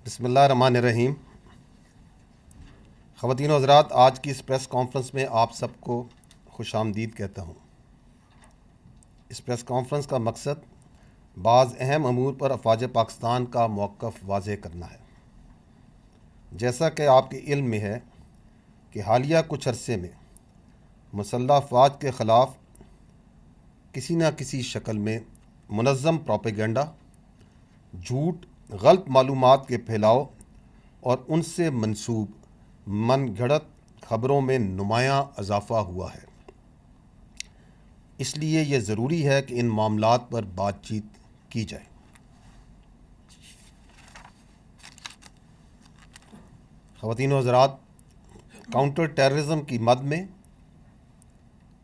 بسم اللہ الرحمن الرحیم. خواتین و حضرات، آج کی اس پریس کانفرنس میں آپ سب کو خوش آمدید کہتا ہوں. اس پریس کانفرنس کا مقصد بعض اہم امور پر افواج پاکستان کا موقف واضح کرنا ہے. جیسا کہ آپ کے علم میں ہے کہ حالیہ کچھ عرصے میں مسلح افواج کے خلاف کسی نہ کسی شکل میں منظم پروپیگنڈا، جھوٹ، غلط معلومات کے پھیلاؤ اور ان سے منسوب من گھڑت خبروں میں نمایاں اضافہ ہوا ہے. اس لیے یہ ضروری ہے کہ ان معاملات پر بات چیت کی جائے. خواتین و حضرات، کاؤنٹر ٹیررزم کی مد میں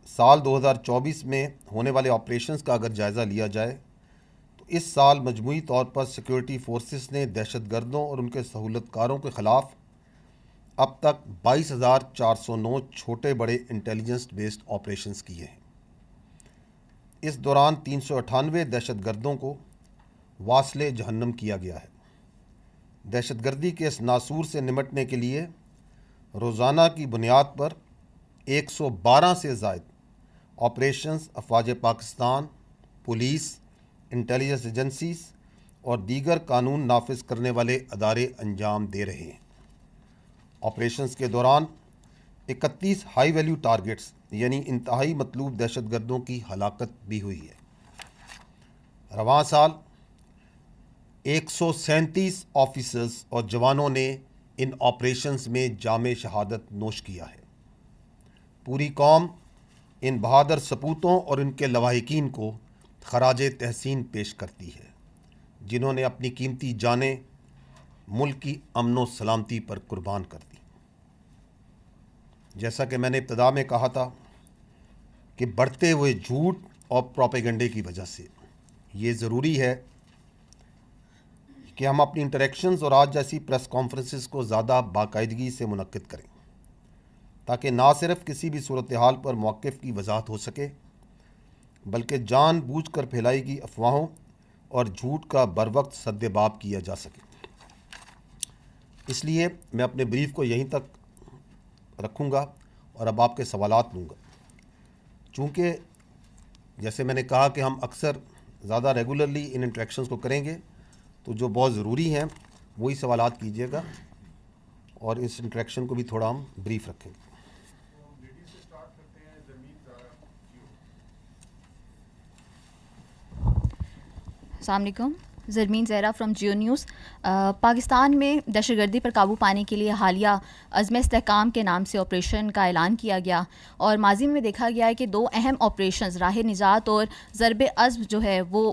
سال 2024 میں ہونے والے آپریشنز کا اگر جائزہ لیا جائے تو اس سال مجموعی طور پر سیکورٹی فورسز نے دہشت گردوں اور ان کے سہولت کاروں کے خلاف اب تک 22,409 چھوٹے بڑے انٹیلیجنس بیسڈ آپریشنز کیے ہیں. اس دوران 398 دہشت گردوں کو واصل جہنم کیا گیا ہے. دہشت گردی کے اس ناسور سے نمٹنے کے لیے روزانہ کی بنیاد پر 112 سے زائد آپریشنز افواج پاکستان، پولیس، انٹیلیجنس ایجنسیز اور دیگر قانون نافذ کرنے والے ادارے انجام دے رہے ہیں. آپریشنز کے دوران 31 ہائی ویلیو ٹارگٹس یعنی انتہائی مطلوب دہشت گردوں کی ہلاکت بھی ہوئی ہے. رواں سال 137 آفیسرز اور جوانوں نے ان آپریشنز میں جام شہادت نوش کیا ہے. پوری قوم ان بہادر سپوتوں اور ان کے لواحقین کو خراج تحسین پیش کرتی ہے جنہوں نے اپنی قیمتی جانیں ملک کی امن و سلامتی پر قربان کر دی. جیسا کہ میں نے ابتدا میں کہا تھا کہ بڑھتے ہوئے جھوٹ اور پروپیگنڈے کی وجہ سے یہ ضروری ہے کہ ہم اپنی انٹریکشنز اور آج جیسی پریس کانفرنسز کو زیادہ باقاعدگی سے منعقد کریں تاکہ نہ صرف کسی بھی صورتحال پر موقف کی وضاحت ہو سکے بلکہ جان بوجھ کر پھیلائی گئی افواہوں اور جھوٹ کا بروقت سد باب کیا جا سکے. اس لیے میں اپنے بریف کو یہیں تک رکھوں گا اور اب آپ کے سوالات لوں گا. چونکہ جیسے میں نے کہا کہ ہم اکثر زیادہ ریگولرلی ان انٹریکشنز کو کریں گے تو جو بہت ضروری ہیں وہی سوالات کیجیے گا اور اس انٹریکشن کو بھی تھوڑا ہم بریف رکھیں گے. السلام علیکم. Zarmeen Zahra from Jio news. پاکستان میں دہشت گردی پر قابو پانے کے لیے حالیہ عزم استحکام کے نام سے آپریشن کا اعلان کیا گیا اور ماضی میں دیکھا گیا ہے کہ دو اہم آپریشنز راہ نجات اور ضرب عزم جو ہے وہ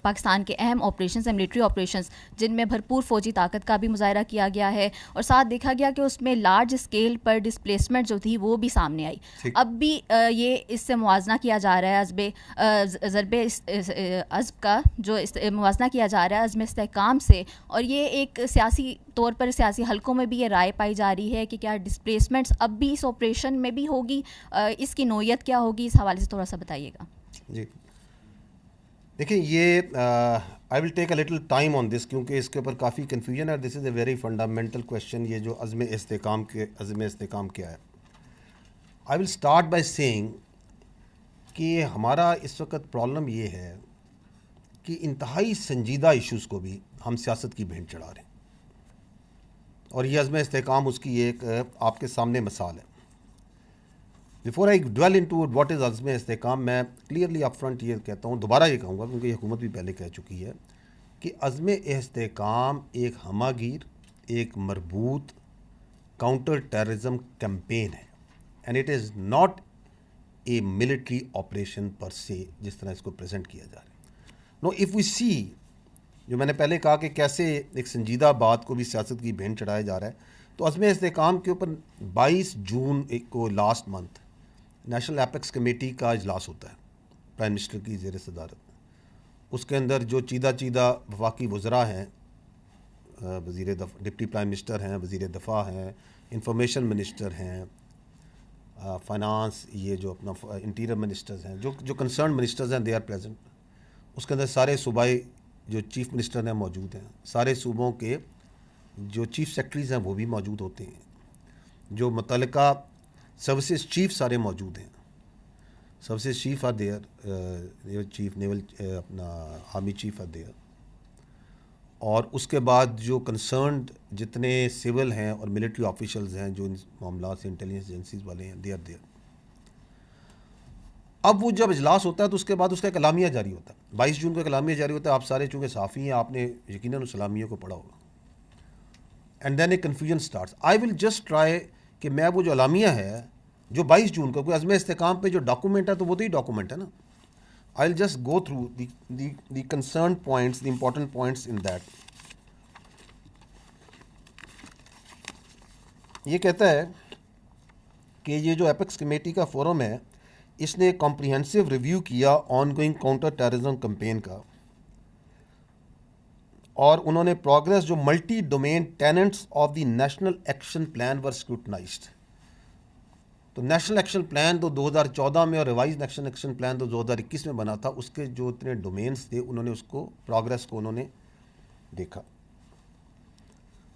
پاکستان کے اہم آپریشنز ہیں، ملٹری آپریشنز، جن میں بھرپور فوجی طاقت کا بھی مظاہرہ کیا گیا ہے اور ساتھ دیکھا گیا کہ اس میں لارج اسکیل پر ڈسپلیسمنٹ جو تھی وہ بھی سامنے آئی. اب بھی یہ اس سے موازنہ کیا جا رہا ہے ضرب عزم کا جو موازنہ کیا جا رہا ہے عزم استحکام سے، اور یہ ایک سیاسی طور پر سیاسی حلقوں میں بھی یہ رائے پائی جا رہی ہے کہ کیا ڈسپلیسمنٹس اب بھی اس آپریشن میں بھی ہوگی، اس کی نوعیت کیا ہوگی، اس حوالے سے تھوڑا سا بتائیے گا. جی دیکھیں، یہ آئی ول ٹیک اے لٹل ٹائم آن دس کیونکہ اس کے اوپر کافی کنفیوژن ہے. دس از اے ویری فنڈامنٹل کویشچن. یہ جو عزم استحکام کیا ہے. آئی ول اسٹارٹ بائی سیئنگ کہ ہمارا اس وقت پرابلم یہ ہے کہ انتہائی سنجیدہ ایشوز کو بھی ہم سیاست کی بھینٹ چڑھا رہے ہیں اور یہ عزم استحکام اس کی ایک آپ کے سامنے مثال ہے. Before I dwell into what is عزم استحکام، میں کلیئرلی اپ فرنٹ یہ کہتا ہوں، دوبارہ یہ کہوں گا کیونکہ یہ حکومت بھی پہلے کہہ چکی ہے کہ عزم استحکام ایک ہمہ گیر، ایک مربوط کاؤنٹر ٹیررزم کیمپین ہے and it is not a military operation per se جس طرح اس کو پریزنٹ کیا جا رہا ہے. نو اف وی سی، جو میں نے پہلے کہا کہ کیسے ایک سنجیدہ بات کو بھی سیاست کی بھینٹ چڑھایا جا رہا ہے، تو عزم استحکام کے اوپر 22 جون کو last month national apex committee کا اجلاس ہوتا ہے پرائم منسٹر کی زیر صدارت. اس کے اندر جو چیدہ وفاقی وزراء ہیں، ڈپٹی پرائم منسٹر ہیں، وزیر دفاع ہیں، انفارمیشن منسٹر ہیں، فائنانس، یہ جو اپنا انٹیریئر منسٹرز ہیں، جو کنسرن منسٹرز ہیں، دے آر پریزنٹ. اس کے اندر سارے صوبائی جو چیف منسٹر ہیں موجود ہیں، سارے صوبوں کے جو چیف سیکرٹریز ہیں وہ بھی موجود ہوتے ہیں, جو متعلقہ سروسز چیف سارے موجود ہیں, services chief are there, chief naval اپنا آرمی چیف آر دیئر, اور اس کے بعد جو کنسرنڈ جتنے سول ہیں اور ملٹری آفیشلز ہیں جو ان معاملات سے انٹیلیجنس ایجنسیز والے ہیں, دے آر دیئر. اب وہ جب اجلاس ہوتا ہے تو اس کے بعد اس کا ایک اعلامیہ جاری ہوتا ہے. 22 جون کو ایک اعلامیہ جاری ہوتا ہے. آپ سارے چونکہ صحافی ہیں, آپ نے یقیناً اس اعلامیہ کو پڑھا ہوگا. And then a confusion starts. I will just try کہ میں وہ جو اعلامیہ ہے جو 22 جون کو, کوئی عزم استحکام پہ جو ڈاکومنٹ ہے تو وہ تو ہی ڈاکومنٹ ہے نا. I will just go through the concern points, the important points in that. یہ کہتا ہے کہ یہ جو ایپیکس کمیٹی کا فورم ہے, اس نے کمپریہنسو ریویو کیا ongoing counter terrorism campaign کا, اور انہوں نے پروگریس جو multi domain tenets of the national action plan were scrutinised. تو نیشنل ایکشن پلان تو 2014 میں اور ریوائز نیشنل ایکشن پلان تو 2021 میں بنا تھا. اس کے جو اتنے ڈومینس تھے انہوں نے اس کو پروگریس کو انہوں نے دیکھا,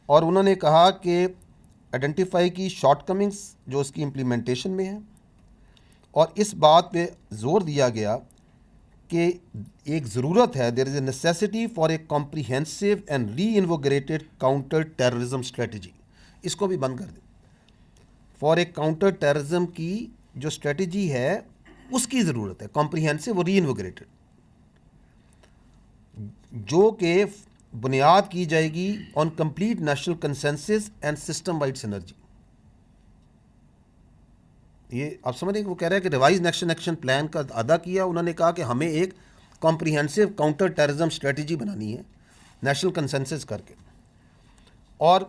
اور انہوں نے کہا کہ آئیڈینٹیفائی کی شارٹ کمنگس جو اس کی امپلیمنٹیشن میں ہیں, اور اس بات پہ زور دیا گیا کہ ایک ضرورت ہے, there is a necessity for a comprehensive and reinvigorated counter terrorism strategy. اس کو بھی بند کر دیں. فار اے کاؤنٹر ٹیررزم کی جو اسٹریٹجی ہے اس کی ضرورت ہے, کمپریہنسو اور ری انوگریٹڈ, جو کہ بنیاد کی جائے گی on complete national consensus and system wide synergy. یہ آپ سمجھ رہے ہیں کہ وہ کہہ رہے ہیں کہ ریوائز نیشنل ایکشن پلان کا ادا کیا. انہوں نے کہا کہ ہمیں ایک کمپریہنسو کاؤنٹر ٹیررزم اسٹریٹجی بنانی ہے نیشنل کنسنسس کر کے. اور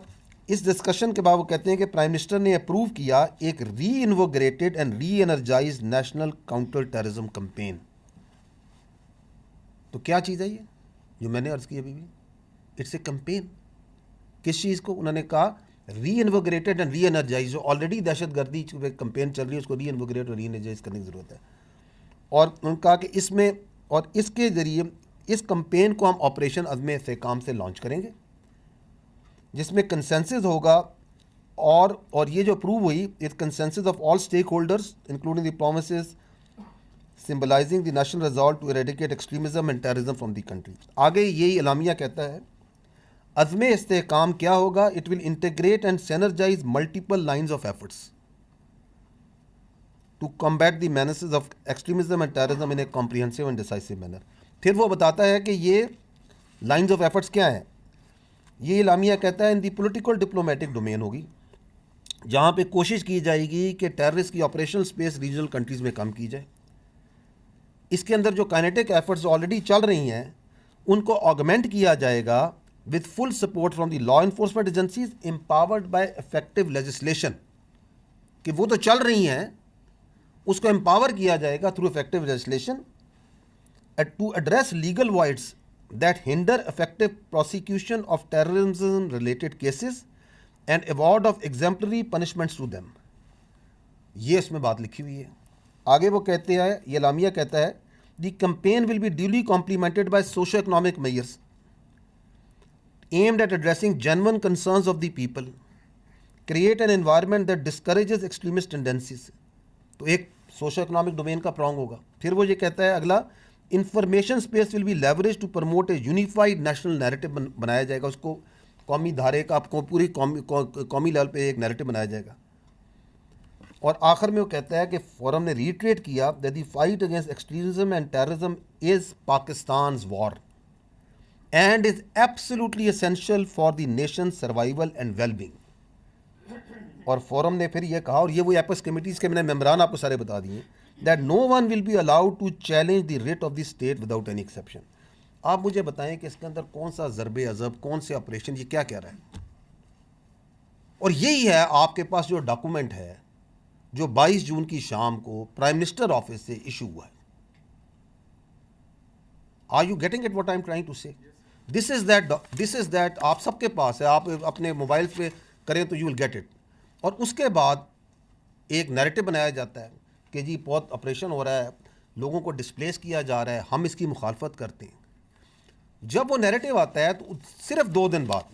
اس ڈسکشن کے بعد وہ کہتے ہیں کہ پرائم منسٹر نے اپروو کیا ایک reinvigorated and reenergised national counter terrorism campaign. تو کیا چیز ہے یہ جو میں نے عرض کی ابھی بھی؟ It's a campaign. کس چیز کو؟ انہوں نے کہا reinvigorated and reenergise. جو آلریڈی دہشت گردی کمپین چل رہی ہے اس کو ری انوگریٹ اور ری انرجائز کرنے کی ضرورت ہے. اور انہوں نے کہا کہ اس میں اور اس کے ذریعے اس کمپین کو ہم آپریشن عزم استحکام سے لانچ کریں گے, جس میں کنسنسس ہوگا, اور یہ جو اپروو ہوئی it consensus of all stakeholders including the promises symbolising the national result to eradicate extremism and terrorism from the country. آگے یہی اعلامیہ کہتا ہے عزم استحکام کیا ہوگا؟ It will integrate and synergise multiple lines of efforts to combat the menaces of extremism and terrorism in a comprehensive and decisive manner. پھر وہ بتاتا ہے کہ یہ لائنز آف ایفرٹس کیا ہیں. یہ اعلامیہ کہتا ہے ان دی پولیٹیکل ڈپلومیٹک ڈومین ہوگی, جہاں پہ کوشش کی جائے گی کہ ٹیررسٹ کی آپریشنل اسپیس ریجنل کنٹریز میں کم کی جائے. اس کے اندر جو کائنیٹک ایفرٹس آلریڈی چل رہی ہیں ان کو آگمنٹ کیا جائے گا with full support from the law enforcement agencies empowered by effective legislation. کہ وہ تو چل رہی ہیں, اس کو امپاور کیا جائے گا through effective legislation to address legal voids that hinder effective prosecution of terrorism related cases and award of exemplary punishments to them. یہ اس میں بات لکھی ہوئی ہے. آگے وہ کہتے ہیں, یہ اعلامیہ کہتا ہے the campaign will be duly complemented by socio-economic measures aimed at addressing genuine concerns of the people, create an environment that discourages extremist tendencies. تو ایک سوشو اکنامک ڈومین کا پرانگ ہوگا. پھر وہ یہ کہتا ہے اگلا, information space will be leverage to promote a unified national narrative بنایا جائے گا. اس کو قومی دھارے کا پوری قومی لیول پہ ایک نیریٹو بنایا جائے گا. اور آخر میں وہ کہتا ہے کہ فورم نے ریٹریٹ کیا that the fight against extremism and terrorism is Pakistan's war and is absolutely essential for the nation's survival and well-being. اور فورم نے پھر یہ کہا, اور یہ وہ ایپیکس کمیٹیز کے میں نے ممبران آپ کو سارے بتا دیے, that no one will be allowed to challenge the writ of the state without any exception. آپ مجھے بتائیں کہ اس کے اندر کون سا ضرب عضب, کون سے آپریشن, یہ کیا کہہ رہا ہے؟ اور یہی ہے آپ کے پاس جو ڈاکومنٹ ہے جو 22 جون کی شام کو پرائم منسٹر آفس سے ایشو ہوا ہے. Are you getting it what I'm trying to say? This is that آپ سب کے پاس ہے, آپ اپنے موبائل پہ کریں تو you will get it. اور اس کے بعد ایک نیریٹو بنایا جاتا ہے کہ جی بہت آپریشن ہو رہا ہے, لوگوں کو ڈسپلیس کیا جا رہا ہے, ہم اس کی مخالفت کرتے ہیں. جب وہ نیریٹو آتا ہے تو صرف 2 دن بعد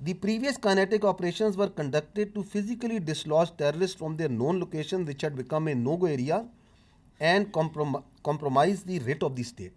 The previous kinetic operations were conducted to physically dislodge terrorists from their known location which had become a no-go area and compromise the writ of the state.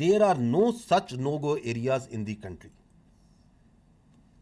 There are no such no-go areas in the country.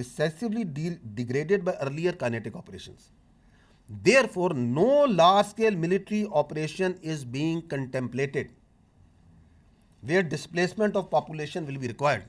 decisively degraded by earlier kinetic operations. Therefore, no large scale military operation is being contemplated where displacement of population will be required.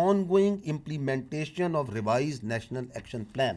ongoing implementation of revised national action plan.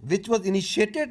which was initiated,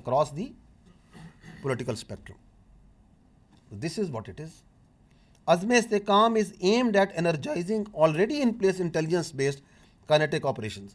across the political spectrum. This is what it is. Azm Istekam is aimed at energizing already in place intelligence based kinetic operations.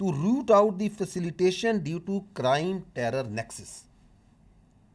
to root out the facilitation due to crime terror nexus.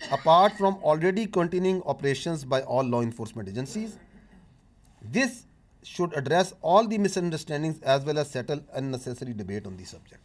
apart from already continuing operations by all law enforcement agencies. This should address all the misunderstandings as well as settle unnecessary debate on the subject.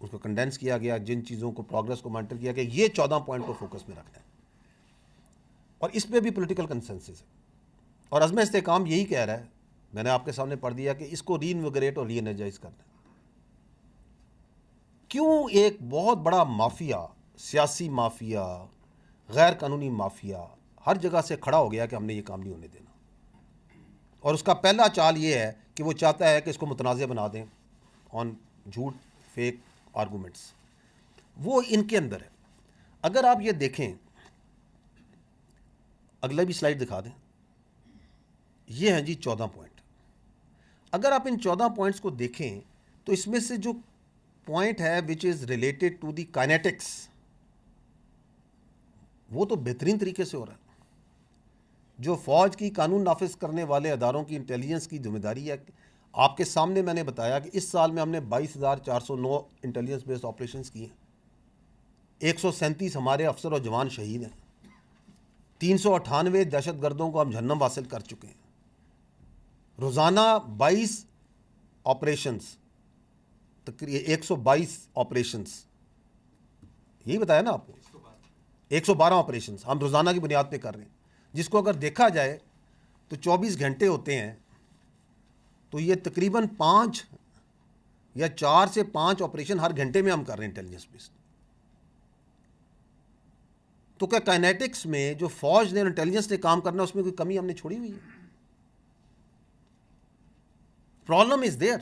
اس کو condense کیا گیا, جن چیزوں کو progress کو monitor کیا گیا, یہ 14 پوائنٹ کو فوکس میں رکھنا ہے, اور اس پہ بھی پولیٹیکل کنسنسس ہے. اور عزم استحکام یہی کہہ رہا ہے, میں نے آپ کے سامنے پڑھ دیا, کہ اس کو ری انویگریٹ اور ری انرجائز کرنا ہے. کیوں ایک بہت بڑا مافیا, سیاسی مافیا, غیر قانونی مافیا ہر جگہ سے کھڑا ہو گیا کہ ہم نے یہ کام نہیں ہونے دینا, اور اس کا پہلا چال یہ ہے کہ وہ چاہتا ہے کہ اس کو متنازع بنا دیں آن جھوٹ, فیک آرگومنٹس. وہ ان کے اندر ہے. اگر آپ یہ دیکھیں, اگلا بھی سلائیڈ دکھا دیں, یہ ہیں جی 14 پوائنٹ. اگر آپ ان 14 پوائنٹس کو دیکھیں تو اس میں سے جو پوائنٹ ہے which is related to the kinetics, وہ تو بہترین طریقے سے ہو رہا ہے. جو فوج کی قانون نافذ کرنے والے اداروں کی انٹیلیجنس کی ذمہ داری ہے, آپ کے سامنے میں نے بتایا کہ اس سال میں ہم نے 22,409 انٹیلیجنس بیسڈ آپریشنز کی ہیں, 137 ہمارے افسر اور جوان شہید ہیں, 398 دہشت گردوں کو ہم جہنم حاصل کر چکے ہیں. روزانہ 22 آپریشنز, 122 آپریشنز, یہی بتایا نا آپ کو, 112 آپریشنز ہم روزانہ کی بنیاد پہ کر رہے ہیں, جس کو اگر دیکھا جائے تو 24 گھنٹے ہوتے ہیں, تو یہ تقریباً 5 یا 4 سے 5 آپریشن ہر گھنٹے میں ہم کر رہے ہیں انٹیلیجنس بیسڈ. تو کیا کائنیٹکس میں جو فوج نے انٹیلیجنس نے کام کرنا ہے اس میں کوئی کمی ہم نے چھوڑی ہوئی ہے؟ Problem is there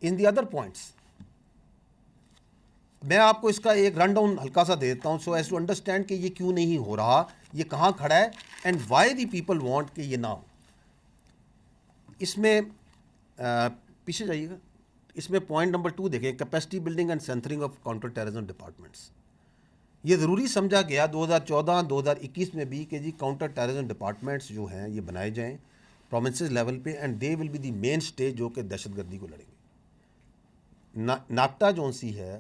in the other points. میں آپ کو اس کا ایک رن ڈاؤن ہلکا سا دے دیتا ہوں, سو ایز ٹو انڈرسٹینڈ کہ یہ کیوں نہیں ہو رہا, یہ کہاں کھڑا ہے, and why the people want کہ یہ نہ ہو. اس میں پیچھے جائیے گا, اس میں پوائنٹ نمبر 2 دیکھیں, capacity building and centring of counter terrorism departments. یہ ضروری سمجھا گیا 2014-2021 میں بھی کہ جی کاؤنٹر ٹیررزم ڈپارٹمنٹس جو ہیں یہ بنائے جائیں پروونسز لیول پہ, and they will be the main stage جو کہ دہشت گردی کو لڑیں گے. ناکٹا جون سی ہے,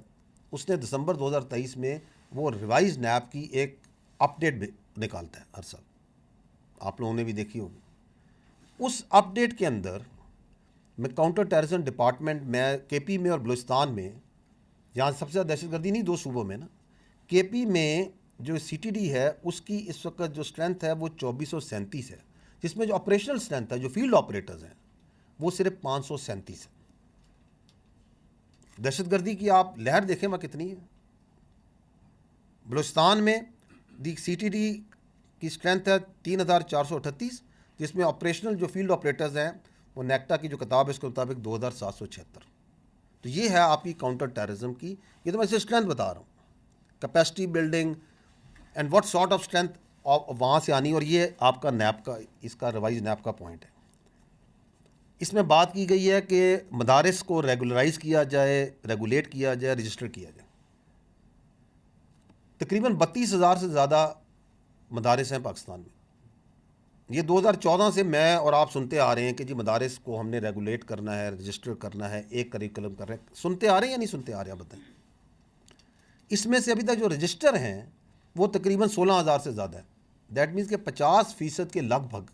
اس نے دسمبر 2023 میں وہ ریوائز نیب کی ایک اپ ڈیٹ نکالتا ہے ہر سال, آپ لوگوں نے بھی دیکھی ہوگی. اس اپ ڈیٹ کے اندر میں کاؤنٹر ٹیررزم ڈپارٹمنٹ میں کے پی میں اور بلوچستان میں, جہاں سب سے زیادہ دہشت گردی نہیں 2 صوبوں میں نا, کے پی میں جو سی ٹی ڈی ہے اس کی اس وقت جو اسٹرینتھ ہے وہ 2437 ہے, جس میں جو آپریشنل اسٹرینتھ ہے, جو فیلڈ آپریٹرز ہیں, وہ صرف 537 ہے. دہشت گردی کی آپ لہر دیکھیں وہاں کتنی ہے. بلوچستان میں دی سی ٹی ڈی کی اسٹرینتھ ہے 3438, جس میں آپریشنل جو فیلڈ آپریٹرز ہیں وہ نیکٹا کی جو کتاب ہے اس کے مطابق 2776. تو یہ ہے آپ کی کاؤنٹر ٹیررزم کی, یہ تو میں اسے اسٹرینتھ بتا رہا ہوں, capacity building and what sort of strength وہاں سے آنی, اور یہ آپ کا نیب کا, اس کا ریوائز نیب کا پوائنٹ ہے. اس میں بات کی گئی ہے کہ مدارس کو ریگولرائز کیا جائے, ریگولیٹ کیا جائے, رجسٹر کیا جائے. تقریباً 32,000 سے زیادہ مدارس ہیں پاکستان میں. یہ 2014 سے میں اور آپ سنتے آ رہے ہیں کہ جی مدارس کو ہم نے ریگولیٹ کرنا ہے, رجسٹر کرنا ہے, ایک کریکولم کر رہے ہیں. سنتے آ رہے ہیں یا نہیں سنتے آ رہے ہیں بتائیں. اس میں سے ابھی تک جو رجسٹر ہیں وہ تقریباً 16,000 سے زیادہ ہے. دیٹ مینس کہ 50% کے لگ بھگ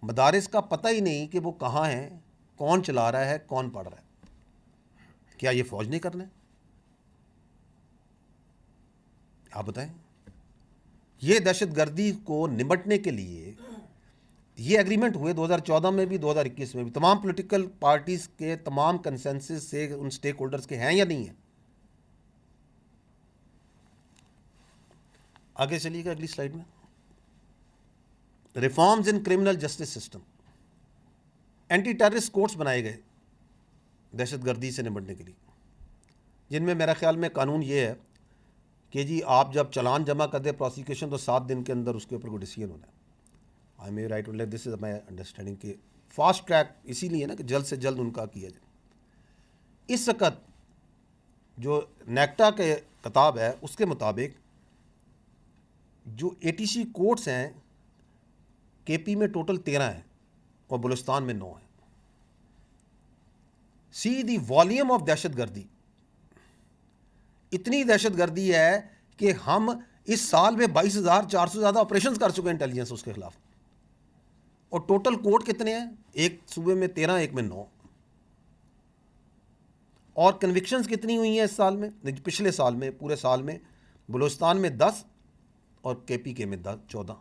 مدارس کا پتہ ہی نہیں کہ وہ کہاں ہیں, کون چلا رہا ہے, کون پڑھ رہا ہے. کیا یہ فوج نہیں کرنا ہے؟ آپ بتائیں. یہ دہشت گردی کو نمٹنے کے لیے یہ ایگریمنٹ ہوئے 2014 میں بھی 2021 میں بھی, تمام پولیٹیکل پارٹیز کے تمام کنسنسس سے ان سٹیک ہولڈرز کے ہیں یا نہیں ہیں. آگے چلیے گا اگلی سلائیڈ میں. Reforms in criminal justice system. Anti terrorist courts بنائے گئے دہشت گردی سے نمٹنے کے لیے, جن میں میرا خیال میں قانون یہ ہے کہ جی آپ جب چلان جمع کر دیں پروسیکیوشن تو 7 دن کے اندر اس کے اوپر کوئی ڈیسیجن ہونا ہے. I may right to this is my understanding کہ فاسٹ ٹریک اسی لیے نا کہ جلد سے جلد ان کا کیا جائے. اس وقت جو نیکٹا کے کتاب ہے اس کے مطابق جو اے ٹی سی کورٹس ہیں کے پی میں ٹوٹل 13 ہیں اور بلوچستان میں 9 ہیں. سی دی والیوم آف دہشت گردی, اتنی دہشت گردی ہے کہ ہم اس سال میں 22,400 سے زیادہ آپریشنز کر چکے ہیں انٹیلیجنس اس کے خلاف, اور ٹوٹل کورٹ کتنے ہیں, ایک صوبے میں 13, ایک میں 9. اور کنوکشنز کتنی ہوئی ہیں اس سال میں؟ پچھلے سال میں پورے سال میں بلوچستان میں 10 اور KPK میں 14.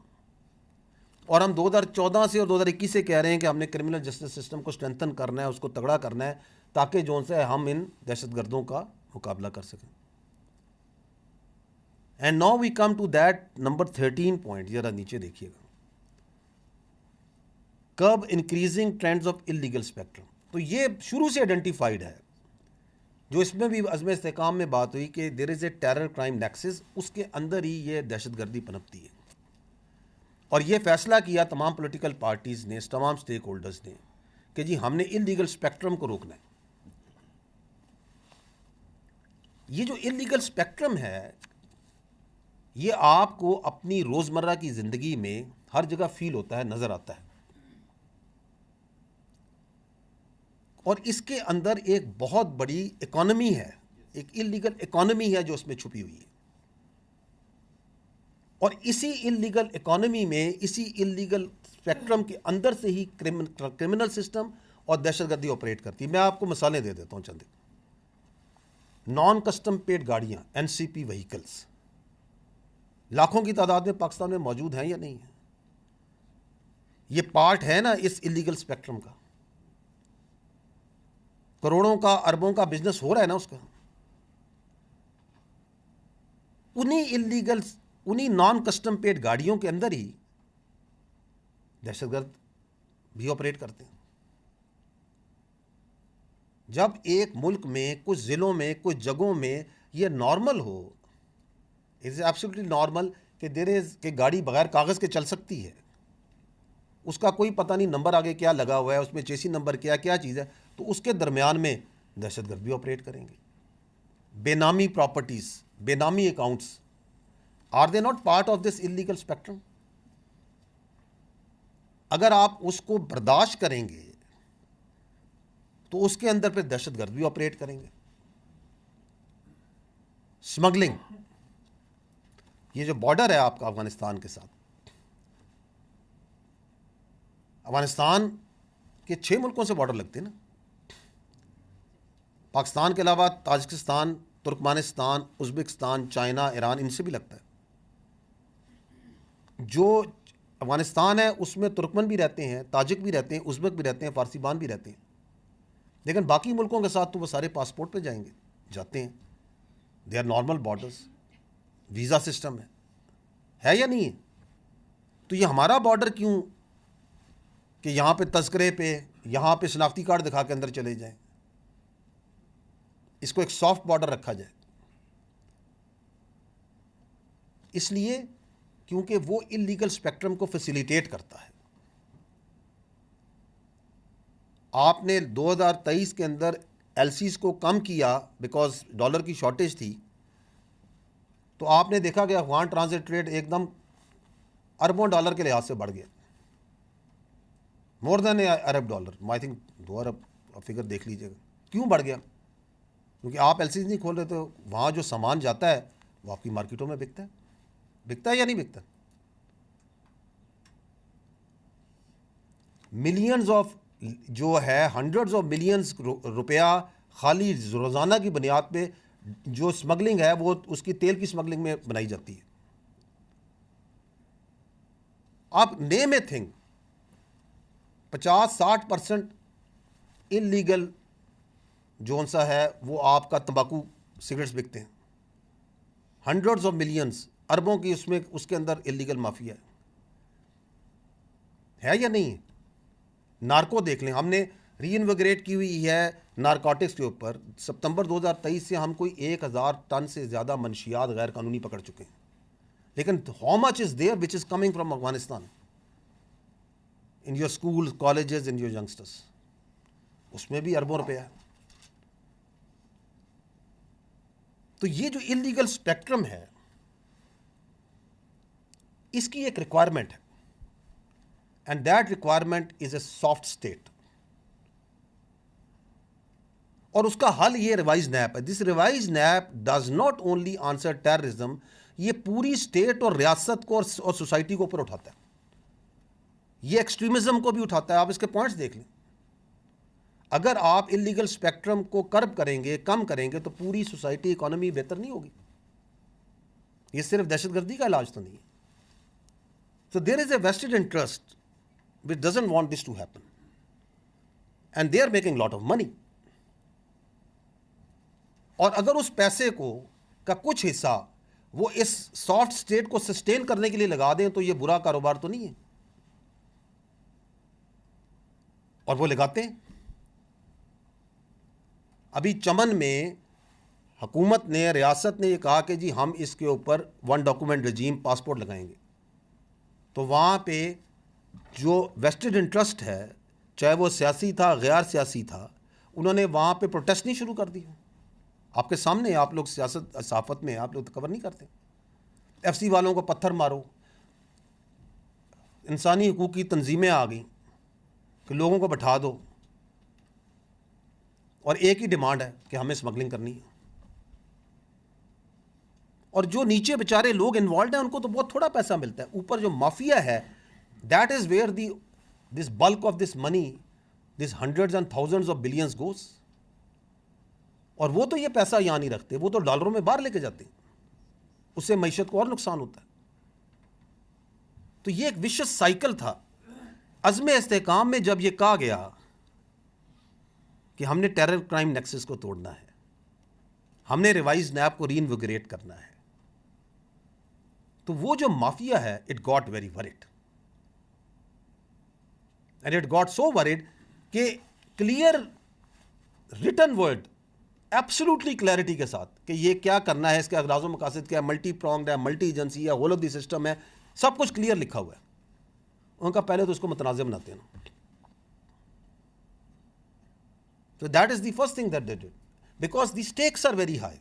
اور ہم 2014 سے اور 2021 سے کہہ رہے ہیں کہ ہم نے کرمنل جسٹس سسٹم کو اسٹرینتھن کرنا ہے, اس کو تگڑا کرنا ہے, تاکہ جو سے ہم ان دہشت گردوں کا مقابلہ کر سکیں. And now we come to that number 13 point. ذرا نیچے دیکھیے گا, curb increasing trends of illegal spectrum. تو یہ شروع سے آئیڈینٹیفائڈ ہے, جو اس میں بھی عزم استحکام میں بات ہوئی کہ دیر is a terror crime nexus, اس کے اندر ہی یہ دہشت گردی پنپتی ہے. اور یہ فیصلہ کیا تمام پولیٹیکل پارٹیز نے, تمام سٹیک ہولڈرز نے, کہ جی ہم نے انلیگل اسپیکٹرم کو روکنا ہے. یہ جو انلیگل اسپیکٹرم ہے یہ آپ کو اپنی روزمرہ کی زندگی میں ہر جگہ فیل ہوتا ہے, نظر آتا ہے. اور اس کے اندر ایک بہت بڑی اکانومی ہے, ایک انلیگل اکانومی ہے جو اس میں چھپی ہوئی ہے. اور اسی انلیگل اکانومی میں, اسی انلیگل اسپیکٹرم کے اندر سے ہی کرمنل سسٹم اور دہشت گردی آپریٹ کرتی ہے. میں آپ کو مثالیں دے دیتا ہوں چند. نان کسٹم پیڈ گاڑیاں, NCP وہیکلس, لاکھوں کی تعداد میں پاکستان میں موجود ہیں یا نہیں ہیں؟ یہ پارٹ ہے نا اس انلیگل اسپیکٹرم کا. کروڑوں کا, اربوں کا بزنس ہو رہا ہے نا اس کا. انہی نان کسٹم پیڈ گاڑیوں کے اندر ہی دہشت گرد بھی آپریٹ کرتے ہیں. جب ایک ملک میں, کچھ ضلعوں میں, کچھ جگہوں میں یہ نارمل ہو, اٹس ایبسلیٹلی نارمل کہ گاڑی بغیر کاغذ کے چل سکتی ہے, اس کا کوئی پتہ نہیں نمبر آگے کیا لگا ہوا ہے, اس میں چیسی نمبر کیا چیز ہے, تو اس کے درمیان میں دہشت گرد بھی آپریٹ کریں گے. بے نامی پراپرٹیز, بے نامی accounts, are they not part of this illegal spectrum? اگر آپ اس کو برداشت کریں گے تو اس کے اندر پھر دہشت گرد بھی آپریٹ کریں گے. اسمگلنگ, یہ جو بارڈر ہے آپ کا افغانستان کے ساتھ, افغانستان کے 6 ملکوں سے بارڈر لگتے ہیں نا, پاکستان کے علاوہ Tajikistan, Turkmenistan, Uzbekistan, China, Iran, ان سے بھی لگتا ہے. جو افغانستان ہے اس میں ترکمن بھی رہتے ہیں, تاجک بھی رہتے ہیں, ازبک بھی رہتے ہیں, فارسی بان بھی رہتے ہیں, لیکن باقی ملکوں کے ساتھ تو وہ سارے پاسپورٹ پہ جاتے ہیں. They are normal borders, visa system ہے یا نہیں ہے؟ تو یہ ہمارا بارڈر کیوں کہ یہاں پہ تذکرے پہ, یہاں پہ شناختی کارڈ دکھا کے اندر چلے جائیں, اس کو ایک سافٹ بارڈر رکھا جائے. اس لیے کیونکہ وہ انلیگل اسپیکٹرم کو فیسیلیٹیٹ کرتا ہے. آپ نے 2023 کے اندر LCs کو کم کیا بیکاز ڈالر کی شارٹیج تھی, تو آپ نے دیکھا کہ افغان ٹرانزٹ ریٹ ایک دم اربوں ڈالر کے لحاظ سے بڑھ گیا, مور دین ارب ڈالر. آئی تھنک 2 ارب فگر دیکھ لیجیے گا. کیوں بڑھ گیا؟ کیونکہ آپ LCs نہیں کھول رہے, تو وہاں جو سامان جاتا ہے وہ آپ کی مارکیٹوں میں بکتا ہے یا نہیں بکتا؟ ملینز آف جو ہے, ہنڈریڈز آف ملینز روپیہ خالی روزانہ کی بنیاد پہ جو اسمگلنگ ہے وہ اس کی تیل کی اسمگلنگ میں بنائی جاتی ہے. آپ نیم اے تھنگ, 50-60% انلیگل جون سا ہے وہ آپ کا تمباکو سگریٹس بکتے ہیں. ہنڈریڈز آف ملینز, اربوں کی اس کے اندر انلیگل مافیا ہے یا نہیں ہے؟ نارکو دیکھ لیں, ہم نے ری انویگریٹ کی ہوئی ہے نارکوٹکس کے اوپر. ستمبر 2023 سے ہم کوئی 1000 ٹن سے زیادہ منشیات غیر قانونی پکڑ چکے ہیں. لیکن how much is there which is coming from Afghanistan in your school, colleges, in your youngsters? اس میں بھی اربوں روپیہ ہے. تو یہ جو انلیگل اسپیکٹرم ہے اس کی ایک ریکوائرمنٹ ہے, and that requirement is a soft state. اور اس کا حل یہ ریوائز نیپ ہے. This revise NAP does not only answer terrorism, یہ پوری اسٹیٹ اور ریاست کو اور سوسائٹی کو اوپر اٹھاتا ہے. یہ ایکسٹریمزم کو بھی اٹھاتا ہے. آپ اس کے پوائنٹس دیکھ لیں. اگر آپ انلیگل اسپیکٹرم کو کرب کریں گے, کم کریں گے, تو پوری سوسائٹی, اکانومی بہتر نہیں ہوگی. یہ صرف دہشت گردی کا علاج تو نہیں ہے. So there is a vested interest which doesn't want this to happen. And they are making lot of money. اور اگر اس پیسے کا کچھ حصہ وہ اس سافٹ اسٹیٹ کو سسٹین کرنے کے لیے لگا دیں تو یہ برا کاروبار تو نہیں ہے. اور وہ لگاتے ہیں. ابھی چمن میں حکومت نے, ریاست نے یہ کہا کہ جی ہم اس کے اوپر ون ڈاکومنٹ رجیم, پاسپورٹ لگائیں گے. تو وہاں پہ جو ویسٹڈ انٹرسٹ ہے, چاہے وہ سیاسی تھا, غیر سیاسی تھا, انہوں نے وہاں پہ پروٹیسٹ نہیں شروع کر دی. آپ کے سامنے, آپ لوگ سیاست صحافت میں آپ لوگ تو کور نہیں کرتے. ایف سی والوں کو پتھر مارو, انسانی حقوق کی تنظیمیں آ گئیں کہ لوگوں کو بٹھا دو, اور ایک ہی ڈیمانڈ ہے کہ ہمیں اسمگلنگ کرنی ہے. اور جو نیچے بیچارے لوگ انوالوڈ ہیں ان کو تو بہت تھوڑا پیسہ ملتا ہے. اوپر جو مافیا ہے, that is where this bulk of this money, this hundreds and thousands of billions goes. اور وہ تو یہ پیسہ یہاں نہیں رکھتے, وہ تو ڈالروں میں باہر لے کے جاتے ہیں. اس سے معیشت کو اور نقصان ہوتا ہے. تو یہ ایک وشس سائیکل تھا. عزم استحکام میں جب یہ کہا گیا کہ ہم نے ٹیرر کرائم نیکسس کو توڑنا ہے, ہم نے ریوائز نیب کو ری انویگریٹ کرنا ہے, تو وہ جو مافیا ہے, it got very word. And it got so word کہ clear written word, absolutely clarity کے ساتھ کہ یہ کیا کرنا ہے, اس کے اغراض و مقاصد کیا ہے, ملٹی پرونگڈ ہے, ملٹی ایجنسی ہے, ہول آف دی سسٹم ہے, سب کچھ کلیئر لکھا ہوا ہے. ان کا پہلے تو اس کو متنازع بناتے ہیں نا. So that is the first thing that they did, because the stakes are very high.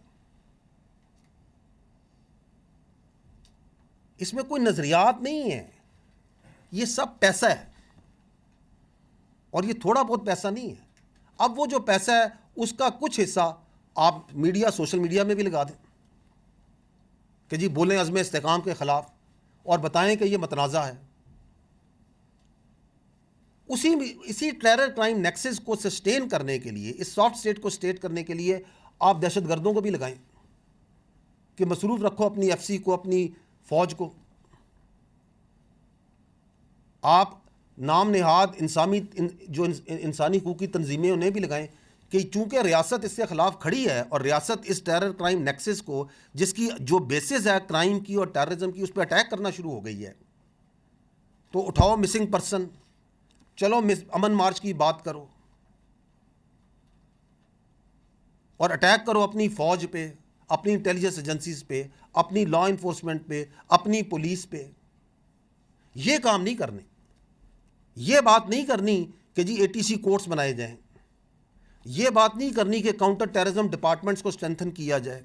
اس میں کوئی نظریات نہیں ہے, یہ سب پیسہ ہے, اور یہ تھوڑا بہت پیسہ نہیں ہے. اب وہ جو پیسہ ہے اس کا کچھ حصہ آپ میڈیا, سوشل میڈیا میں بھی لگا دیں کہ جی بولیں عزم استحکام کے خلاف, اور بتائیں کہ یہ متنازع ہے. اسی ٹیرر کرائم نیکسس کو سسٹین کرنے کے لیے, اس سافٹ اسٹیٹ کو سسٹین کرنے کے لیے آپ دہشت گردوں کو بھی لگائیں کہ مصروف رکھو اپنی ایف سی کو, اپنی فوج کو. آپ نام نہاد جو انسانی حقوق کی تنظیمیں انہیں بھی لگائیں کہ چونکہ ریاست اس کے خلاف کھڑی ہے, اور ریاست اس ٹیرر کرائم نیکسس کو, جس کی جو بیسز ہے کرائم کی اور ٹیررزم کی, اس پہ اٹیک کرنا شروع ہو گئی ہے, تو اٹھاؤ مسنگ پرسن, چلو امن مارچ کی بات کرو, اور اٹیک کرو اپنی فوج پہ, اپنی انٹیلیجنس ایجنسیز پہ, اپنی لا انفورسمنٹ پہ, اپنی پولیس پہ. یہ کام نہیں کرنے. یہ بات نہیں کرنی کہ جی اے ٹی سی کورٹس بنائے جائیں. یہ بات نہیں کرنی کہ کاؤنٹر ٹیررزم ڈپارٹمنٹس کو اسٹرینتھن کیا جائے.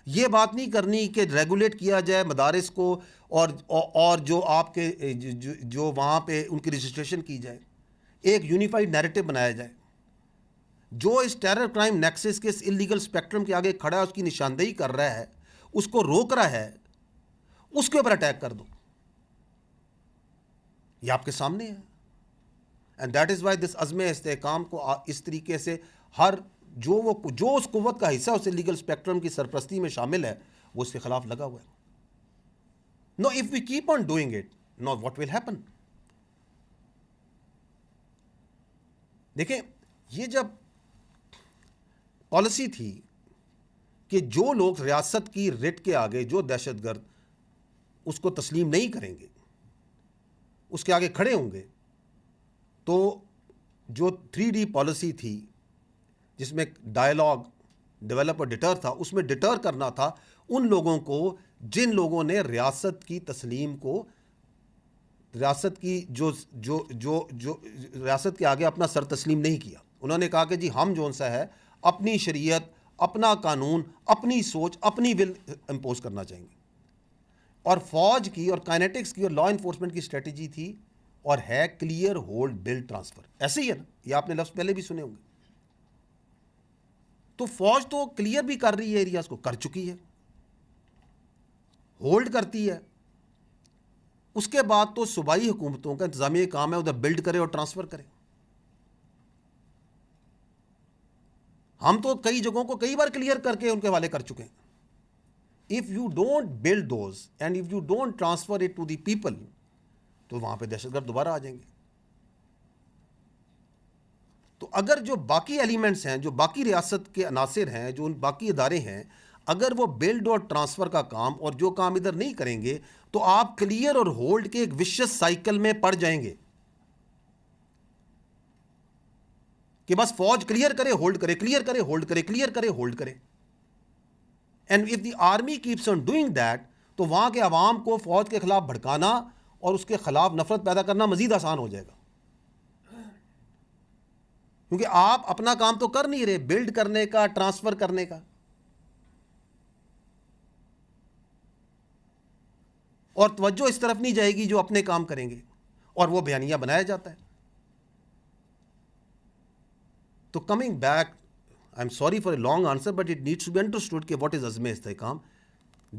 یہ بات نہیں کرنی کہ ریگولیٹ کیا جائے مدارس کو, اور جو آپ کے جو وہاں پہ ان کی رجسٹریشن کی جائے. ایک یونیفائڈ نیریٹو بنایا جائے. جو اس ٹیرر کرائم نیکسس کے اس انلیگل اسپیکٹرم کے آگے کھڑا ہے, اس کی نشاندہی کر رہا ہے, اس کو روک رہا ہے, اس کے اوپر اٹیک کر دو. یہ آپ کے سامنے ہے. And that is why this عزم استحکام کو اس طریقے سے جو اس قوت کا حصہ اس انلیگل اسپیکٹرم کی سرپرستی میں شامل ہے, وہ اس کے خلاف لگا ہوا ہے. No, if we keep on doing it, no what will happen. دیکھیں, یہ جب پالیسی تھی کہ جو لوگ ریاست کی ریٹ کے آگے, جو دہشت گرد اس کو تسلیم نہیں کریں گے, اس کے آگے کھڑے ہوں گے, تو جو 3D پالیسی تھی جس میں ڈائلاگ, ڈیولپ اور ڈیٹر تھا, اس میں ڈیٹر کرنا تھا ان لوگوں کو جن لوگوں نے ریاست کی تسلیم کو, ریاست کی جو ریاست کے آگے اپنا سر تسلیم نہیں کیا. انہوں نے کہا کہ جی ہم جو سا ہے اپنی شریعت, اپنا قانون, اپنی سوچ, اپنی ول امپوز کرنا چاہیں گے. اور فوج کی اور کائنیٹکس کی اور لا انفورسمنٹ کی اسٹریٹجی تھی اور ہے کلیئر ہولڈ بلڈ ٹرانسفر. ایسے ہی ہے نا, یہ آپ نے لفظ پہلے بھی سنے ہوں گے. تو فوج تو کلیئر بھی کر رہی ہے, ایریاز کو کر چکی ہے, ہولڈ کرتی ہے. اس کے بعد تو صوبائی حکومتوں کا انتظامی کام ہے ادھر بلڈ کرے اور ٹرانسفر کرے. ہم تو کئی جگہوں کو کئی بار کلیئر کر کے ان کے حوالے کر چکے ہیں. If you don't build those and if you don't transfer it to the people, تو وہاں پہ دہشت گرد دوبارہ آ جائیں گے. تو اگر جو باقی ایلیمنٹس ہیں, جو باقی ریاست کے عناصر ہیں, جو ان باقی ادارے ہیں, اگر وہ بلڈ اور ٹرانسفر کا کام اور جو کام ادھر نہیں کریں گے, تو آپ کلیئر اور ہولڈ کے ایک وشس سائیکل میں پڑ جائیں گے کہ بس فوج کلیئر کرے ہولڈ کرے, کلیئر کرے ہولڈ کرے, کلیئر کرے ہولڈ کرے. And if the army keeps on doing that, تو وہاں کے عوام کو فوج کے خلاف بھڑکانا اور اس کے خلاف نفرت پیدا کرنا مزید آسان ہو جائے گا, کیونکہ آپ اپنا کام تو کر نہیں رہے بلڈ کرنے کا, ٹرانسفر کرنے کا, اور توجہ اس طرف نہیں جائے گی جو اپنے کام کریں گے, اور وہ بیانیہ بنایا جاتا ہے. تو coming back, I am sorry for a long answer but it needs to be understood کہ واٹ از عزم استحکام.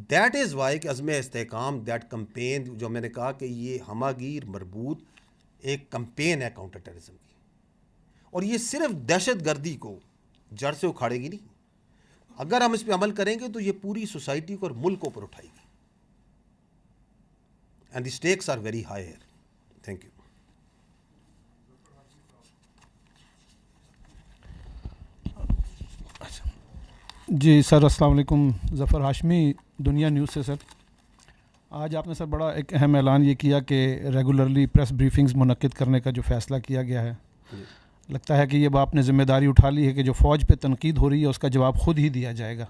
دیٹ از وائی کہ عزم استحکام, دیٹ کمپین, جو میں نے کہا کہ یہ ہماگیر مربوط ایک کمپین ہے کاؤنٹر ٹیررزم کی, اور یہ صرف دہشت گردی کو جڑ سے اکھاڑے گی نہیں. اگر ہم اس پہ عمل کریں گے تو یہ پوری سوسائٹی کو اور ملک کو پر اٹھائے گی. And the stakes are very high here. Thank you. جی سر, السلام علیکم. ظفر ہاشمی, دنیا نیوز سے. سر, آج آپ نے سر بڑا ایک اہم اعلان یہ کیا کہ ریگولرلی پریس بریفنگز منعقد کرنے کا جو فیصلہ کیا گیا ہے, لگتا ہے کہ یہ آپ نے ذمہ داری اٹھا لی ہے کہ جو فوج پہ تنقید ہو رہی ہے اس کا جواب خود ہی دیا جائے گا.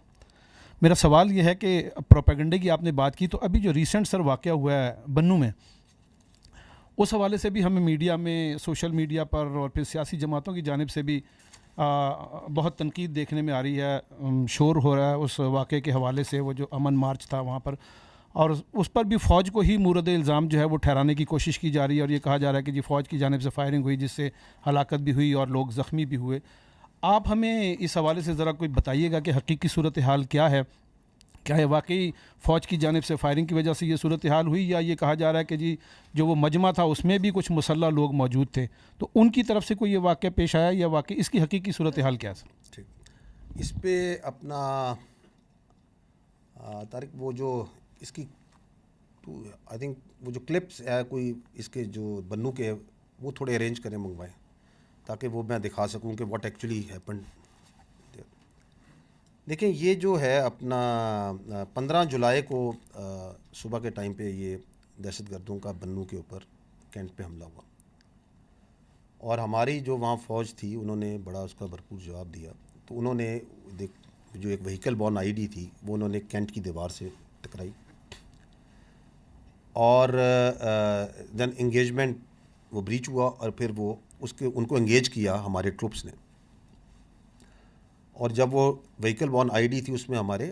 میرا سوال یہ ہے کہ پروپیگنڈے کی آپ نے بات کی, تو ابھی جو ریسنٹ سر واقعہ ہوا ہے بنوں میں, اس حوالے سے بھی ہمیں میڈیا میں, سوشل میڈیا پر اور پھر سیاسی جماعتوں کی جانب سے بھی بہت تنقید دیکھنے میں آ رہی ہے, شور ہو رہا ہے اس واقعے کے حوالے سے. وہ جو امن مارچ تھا وہاں پر, اور اس پر بھی فوج کو ہی مورد الزام جو ہے وہ ٹھہرانے کی کوشش کی جا رہی ہے, اور یہ کہا جا رہا ہے کہ جی فوج کی جانب سے فائرنگ ہوئی جس سے ہلاکت بھی ہوئی اور لوگ زخمی بھی ہوئے. آپ ہمیں اس حوالے سے ذرا کوئی بتائیے گا کہ حقیقی صورتحال کیا ہے؟ کیا یہ واقعی فوج کی جانب سے فائرنگ کی وجہ سے یہ صورتحال ہوئی, یا یہ کہا جا رہا ہے کہ جی جو وہ مجمع تھا اس میں بھی کچھ مسلح لوگ موجود تھے, تو ان کی طرف سے کوئی یہ واقعہ پیش آیا, یا واقعی اس کی حقیقی صورتحال کیا ہے؟ ٹھیک, اس پہ اپنا طارق, وہ جو اس کی آئی تھنک وہ جو کلپس ہے کوئی اس کے جو بنو کے, وہ تھوڑے ارینج کریں, منگوائیں, تاکہ وہ میں دکھا سکوں کہ واٹ ایکچولی ہیپنڈ. دیکھیں, یہ جو ہے اپنا 15 جولائی کو صبح کے ٹائم پہ یہ دہشت گردوں کا بنو کے اوپر کینٹ پہ حملہ ہوا, اور ہماری جو وہاں فوج تھی انہوں نے بڑا اس کا بھرپور جواب دیا. تو انہوں نے جو ایک وہیکل بورن آئی ڈی تھی وہ انہوں نے کینٹ کی دیوار سے ٹکرائی, اور دین انگیجمنٹ وہ بریچ ہوا, اور پھر وہ ان کو انگیج کیا ہمارے ٹروپس نے. اور جب وہ وہیکل بورن آئی ڈی تھی اس میں ہمارے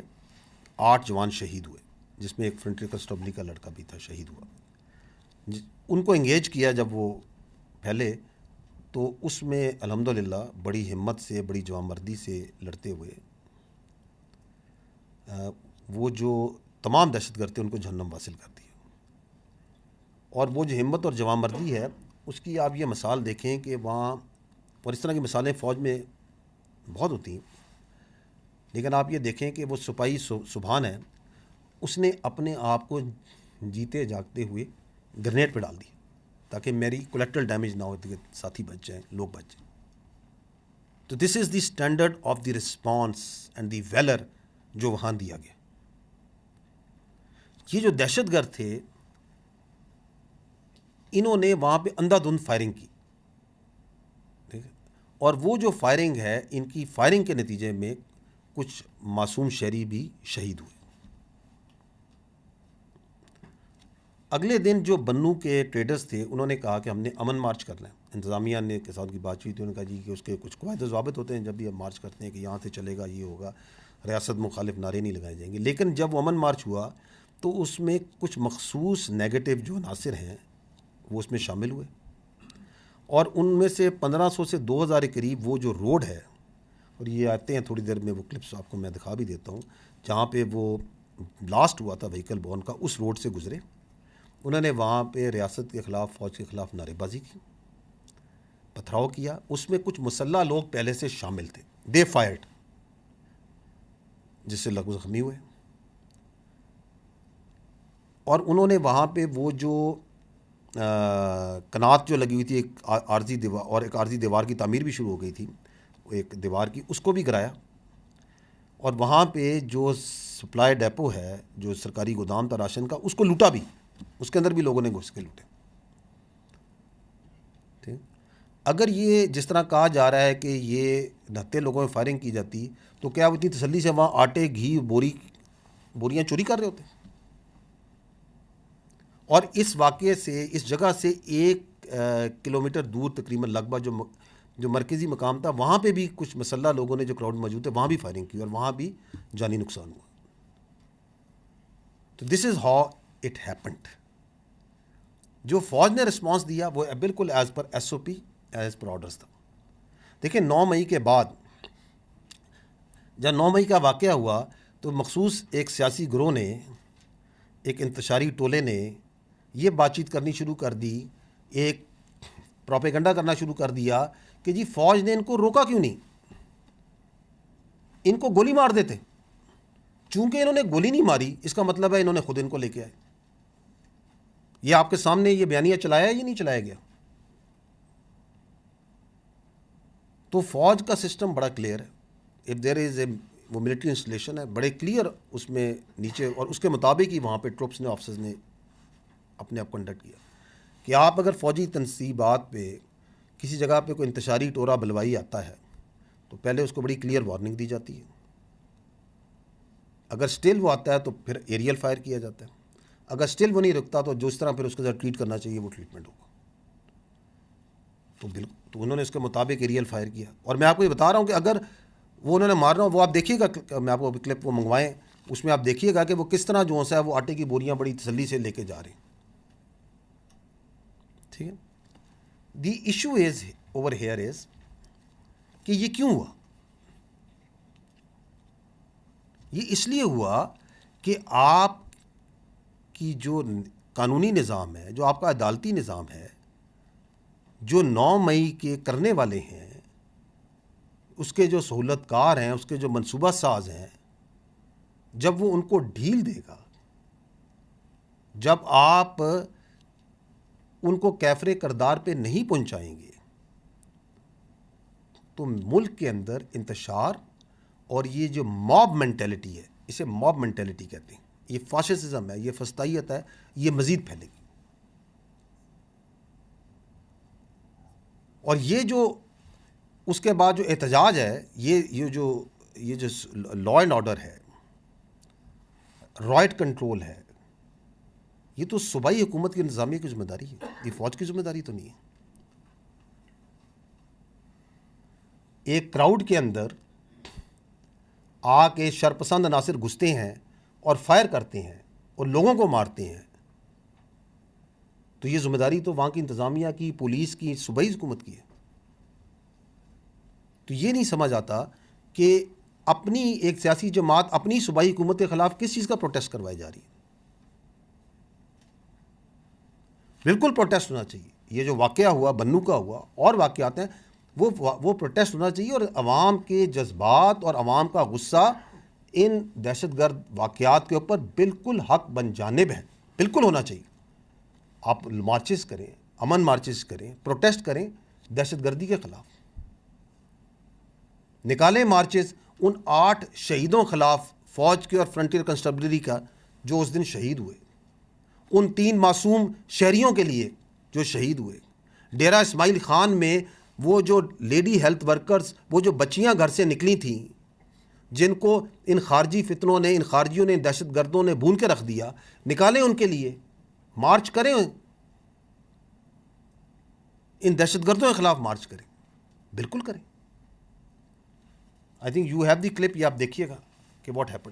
8 جوان شہید ہوئے, جس میں ایک فرنٹری کنسٹیبلی کا لڑکا بھی تھا, شہید ہوا. ان کو انگیج کیا جب وہ پھیلے, تو اس میں الحمدللہ بڑی ہمت سے, بڑی جوان مردی سے لڑتے ہوئے وہ جو تمام دہشت گرد تھے ان کو جہنم واصل کر دیا. اور وہ جو ہمت اور جوان مردی ہے اس کی آپ یہ مثال دیکھیں کہ وہاں, اور اس طرح کی مثالیں فوج میں بہت ہوتی ہیں, لیکن آپ یہ دیکھیں کہ وہ سپاہی سبحان ہے, اس نے اپنے آپ کو جیتے جاگتے ہوئے گرنیڈ پہ ڈال دی تاکہ میری کولیکٹرل ڈیمیج نہ ہو, کہ ساتھی بچ جائیں, لوگ بچ جائیں. تو this is the standard of the response and the valour جو وہاں دیا گیا. یہ جو دہشت گرد تھے انہوں نے وہاں پہ اندھا دھند فائرنگ کی, ٹھیک ہے, اور وہ جو فائرنگ ہے, ان کی فائرنگ کے نتیجے میں کچھ معصوم شہری بھی شہید ہوئے. اگلے دن جو بنو کے ٹریڈرز تھے انہوں نے کہا کہ ہم نے امن مارچ کرنا ہے. انتظامیہ نے کے ساتھ کی بات ہوئی تھی, انہوں نے کہا جی کہ اس کے کچھ قواعد و ضوابط ہوتے ہیں جب بھی ہم مارچ کرتے ہیں کہ یہاں سے چلے گا, یہ ہوگا, ریاست مخالف نعرے نہیں لگائے جائیں گے. لیکن جب وہ امن مارچ ہوا تو اس میں کچھ مخصوص نیگیٹو جو عناصر ہیں وہ اس میں شامل ہوئے, اور ان میں سے 1500 سے 2000 کے قریب وہ جو روڈ ہے, اور یہ آتے ہیں تھوڑی دیر میں, وہ کلپس آپ کو میں دکھا بھی دیتا ہوں, جہاں پہ وہ بلاسٹ ہوا تھا وہیکل بورن کا, اس روڈ سے گزرے. انہوں نے وہاں پہ ریاست کے خلاف, فوج کے خلاف نعرے بازی کی, پتھراؤ کیا. اس میں کچھ مسلح لوگ پہلے سے شامل تھے, دے فائرڈ, جس سے لوگ زخمی ہوئے. اور انہوں نے وہاں پہ وہ جو کنات جو لگی ہوئی تھی, ایک عارضی دیوار, اور ایک عارضی دیوار کی تعمیر بھی شروع ہو گئی تھی ایک دیوار کی, اس کو بھی گرایا. اور وہاں پہ جو سپلائی ڈیپو ہے, جو سرکاری گودام تھا راشن کا, اس کو لوٹا بھی, اس کے اندر بھی لوگوں نے گھس کے لوٹے. ٹھیک, اگر یہ جس طرح کہا جا رہا ہے کہ یہ 29 لوگوں میں فائرنگ کی جاتی, تو کیا وہ اتنی تسلی سے وہاں آٹے, گھی, بوریاں چوری کر رہے ہوتے؟ اور اس واقعے سے, اس جگہ سے 1 کلومیٹر دور تقریباً لگ بھگ جو مرکزی مقام تھا, وہاں پہ بھی کچھ مسلح لوگوں نے جو کراؤڈ موجود تھے وہاں بھی فائرنگ کی, اور وہاں بھی جانی نقصان ہوا. تو this is how it happened. جو فوج نے رسپانس دیا وہ بالکل ایز پر ایس او پی, ایز پر آرڈرز تھا. دیکھیں 9 مئی کے بعد, جب 9 مئی کا واقعہ ہوا, تو مخصوص ایک سیاسی گروہ نے, ایک انتشاری ٹولے نے یہ بات چیت کرنی شروع کر دی, ایک پروپیگنڈا کرنا شروع کر دیا کہ جی فوج نے ان کو روکا کیوں نہیں, ان کو گولی مار دیتے. چونکہ انہوں نے گولی نہیں ماری, اس کا مطلب ہے انہوں نے خود ان کو لے کے آئے. یہ آپ کے سامنے یہ بیانیہ چلایا ہے یا نہیں چلایا گیا؟ تو فوج کا سسٹم بڑا کلیئر ہے. اف دیر از اے, وہ ملٹری انسٹالیشن ہے, بڑے کلیئر اس میں نیچے, اور اس کے مطابق ہی وہاں پہ ٹروپس نے, آفیسرز نے اپنے آپ کنڈکٹ کیا کہ آپ اگر فوجی تنصیبات پہ کسی جگہ پہ کوئی انتشاری ٹورا بلوائی آتا ہے تو پہلے اس کو بڑی کلیئر وارننگ دی جاتی ہے. اگر سٹل وہ آتا ہے تو پھر ایریل فائر کیا جاتا ہے. اگر سٹل وہ نہیں رکتا تو جو اس طرح پھر اس کے ساتھ ٹریٹ کرنا چاہیے وہ ٹریٹمنٹ ہوگا. تو انہوں نے اس کے مطابق ایریل فائر کیا. اور میں آپ کو یہ بتا رہا ہوں کہ اگر وہ انہوں نے مارنا, وہ آپ دیکھیے گا, میں آپ کو کلپ وہ منگوائیں, اس میں آپ دیکھیے گا کہ وہ کس طرح جو ہے وہ آٹے کی بوریاں بڑی تسلی سے لے کے جا رہے ہیں. ٹھیک ہے. The issue is over here is کہ یہ کیوں ہوا. یہ اس لیے ہوا کہ آپ کی جو قانونی نظام ہے, جو آپ کا عدالتی نظام ہے, جو 9 مئی کے کرنے والے ہیں, اس کے جو سہولت کار ہیں, اس کے جو منصوبہ ساز ہیں, جب وہ ان کو ڈھیل دے گا, جب آپ ان کو کیفر کردار پہ نہیں پہنچائیں گے, تو ملک کے اندر انتشار اور یہ جو موب مینٹیلٹی ہے, اسے موب مینٹیلٹی کہتے ہیں, یہ فاشسزم ہے, یہ فسطائیت ہے, یہ مزید پھیلے گی. اور یہ جو اس کے بعد جو احتجاج ہے, یہ جو لا اینڈ آرڈر ہے, رائٹ کنٹرول ہے, یہ تو صوبائی حکومت کی انتظامیہ کی ذمہ داری ہے, یہ فوج کی ذمہ داری تو نہیں ہے. ایک کراؤڈ کے اندر آ کے شرپسند عناصر گھستے ہیں اور فائر کرتے ہیں اور لوگوں کو مارتے ہیں, تو یہ ذمہ داری تو وہاں کی انتظامیہ کی, پولیس کی, صوبائی حکومت کی ہے. تو یہ نہیں سمجھ آتا کہ اپنی ایک سیاسی جماعت اپنی صوبائی حکومت کے خلاف کس چیز کا پروٹیسٹ کروائی جا رہی ہے. بالکل پروٹیسٹ ہونا چاہیے. یہ جو واقعہ ہوا, بنو کا ہوا, اور واقعات ہیں, وہ پروٹیسٹ ہونا چاہیے, اور عوام کے جذبات اور عوام کا غصہ ان دہشت گرد واقعات کے اوپر بالکل حق بن جانب ہے, بالکل ہونا چاہیے. آپ مارچز کریں, امن مارچز کریں, پروٹیسٹ کریں دہشت گردی کے خلاف, نکالیں مارچز ان 8 شہیدوں خلاف, فوج کے اور فرنٹیئر کنسٹیبلری کا, جو اس دن شہید ہوئے, ان 3 معصوم شہریوں کے لیے جو شہید ہوئے. ڈیرہ اسماعیل خان میں وہ جو لیڈی ہیلتھ ورکرز, وہ جو بچیاں گھر سے نکلی تھیں, جن کو ان خارجی فتنوں نے, ان خارجیوں نے, دہشت گردوں نے بھون کے رکھ دیا, نکالیں ان کے لیے, مارچ کریں, ان دہشت گردوں کے خلاف مارچ کریں, بالکل کریں. I think you have the clip, یہ آپ دیکھیے گا کہ واٹ ہیپن.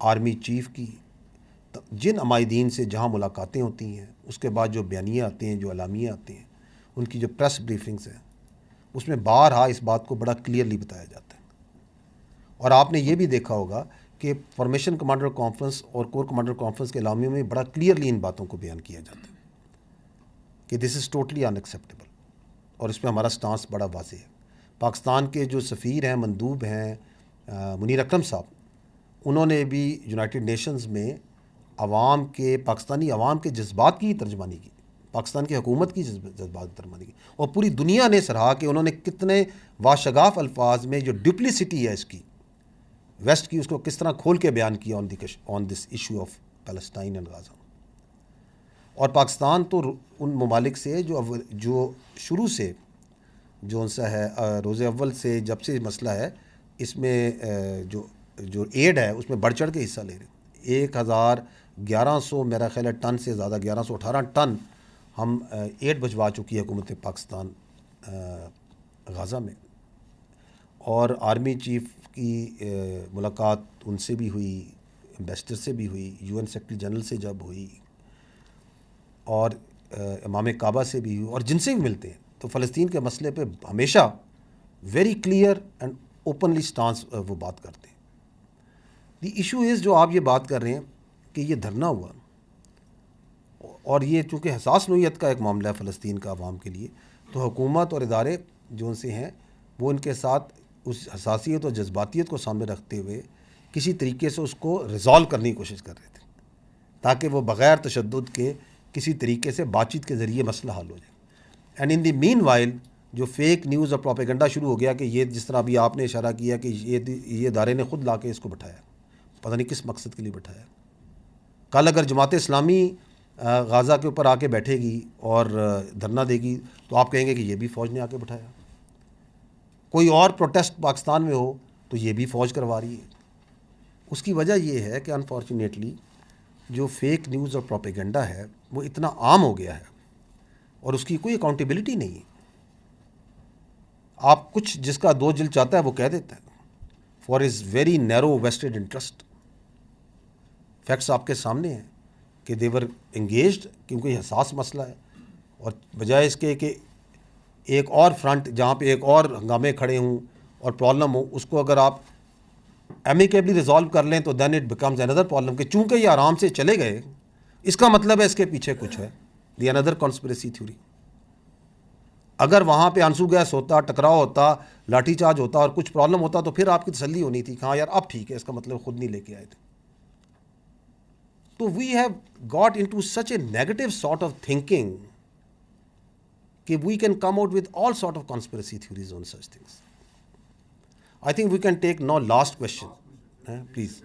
آرمی چیف کی جن عمائدین سے جہاں ملاقاتیں ہوتی ہیں، اس کے بعد جو بیانیے آتے ہیں، جو اعلامیے آتے ہیں، ان کی جو پریس بریفنگز ہیں، اس میں بارہا اس بات کو بڑا کلیئرلی بتایا جاتا ہے. اور آپ نے یہ بھی دیکھا ہوگا کہ فارمیشن کمانڈر کانفرنس اور کور کمانڈر کانفرنس کے اعلامیوں میں بڑا کلیئرلی ان باتوں کو بیان کیا جاتا ہے کہ دس از ٹوٹلی ان ایکسیپٹیبل، اور اس پہ ہمارا سٹانس بڑا واضح ہے. پاکستان کے جو سفیر ہیں، مندوب ہیں، منیر اکرم صاحب، انہوں نے بھی یونائٹڈ نیشنز میں پاکستانی عوام کے جذبات کی ترجمانی کی، پاکستان کی حکومت کی جذبات کی ترجمانی کی، اور پوری دنیا نے سراہا کہ انہوں نے کتنے واشگاف الفاظ میں جو ڈپلیسٹی ہے اس کی ویسٹ کی، اس کو کس طرح کھول کے بیان کیا on this issue of Palestine and Gaza. اور پاکستان تو ان ممالک سے جو شروع سے جو ان سے ہے، روز اول سے جب سے مسئلہ ہے، اس میں جو ایڈ ہے اس میں بڑھ چڑھ کے حصہ لے رہے ہیں. 1100 میرا خیال ہے ٹن سے زیادہ، 1118 ٹن ہم ایڈ بھجوا چکی ہے حکومت پاکستان غازہ میں. اور آرمی چیف کی ملاقات ان سے بھی ہوئی، ایمبیسڈر سے بھی ہوئی، یو این سیکرٹری جنرل سے جب ہوئی، اور امام کعبہ سے بھی ہوئی، اور جن سے بھی ملتے ہیں تو فلسطین کے مسئلے پہ ہمیشہ very clear and openly stance وہ بات کرتے ہیں. دی ایشو از، جو آپ یہ بات کر رہے ہیں کہ یہ دھرنا ہوا، اور یہ چونکہ حساس نوعیت کا ایک معاملہ ہے فلسطین کا عوام کے لیے، تو حکومت اور ادارے جو ان سے ہیں وہ ان کے ساتھ اس حساسیت اور جذباتیت کو سامنے رکھتے ہوئے کسی طریقے سے اس کو ریزالو کرنے کی کوشش کر رہے تھے، تاکہ وہ بغیر تشدد کے کسی طریقے سے بات چیت کے ذریعے مسئلہ حل ہو جائے. And in the meanwhile جو فیک نیوز اور پروپیگنڈا شروع ہو گیا کہ یہ، جس طرح ابھی آپ نے اشارہ کیا کہ یہ ادارے نے خود لا کے اس کو بٹھایا، پتہ نہیں کس مقصد کے لیے بٹھایا. کل اگر جماعت اسلامی غازہ کے اوپر آ کے بیٹھے گی اور دھرنا دے گی تو آپ کہیں گے کہ یہ بھی فوج نے آ کے بٹھایا. کوئی اور پروٹیسٹ پاکستان میں ہو تو یہ بھی فوج کروا رہی ہے. اس کی وجہ یہ ہے کہ انفارچونیٹلی جو فیک نیوز اور پروپیگنڈا ہے وہ اتنا عام ہو گیا ہے، اور اس کی کوئی اکاؤنٹیبلٹی نہیں ہے. آپ کچھ جس کا دو دل چاہتا ہے وہ کہہ دیتا ہے for is very narrow vested interest. Facts آپ کے سامنے ہیں کہ دیور انگیجڈ، کیونکہ یہ حساس مسئلہ ہے، اور بجائے اس کے کہ ایک اور فرنٹ جہاں پہ ایک اور ہنگامے کھڑے ہوں اور پرابلم ہو، اس کو اگر آپ ایمیکیبلی ریزالو کر لیں تو دین اٹ بیکمز اندر پرابلم، کہ چونکہ یہ آرام سے چلے گئے اس کا مطلب ہے اس کے پیچھے کچھ ہے، دی اندر کانسپریسی تھیوری. اگر وہاں پہ آنسو گیس ہوتا، ٹکراؤ ہوتا، لاٹھی چارج ہوتا اور کچھ پرابلم ہوتا تو پھر آپ کی تسلی ہونی تھی کہ ہاں یار اب ٹھیک ہے، اس کا مطلب خود نہیں لے کے آئے تھے. تو we have got into such a negative sort of thinking کہ we can come out with all sort of conspiracy theories on such things. I think we can take now last question please.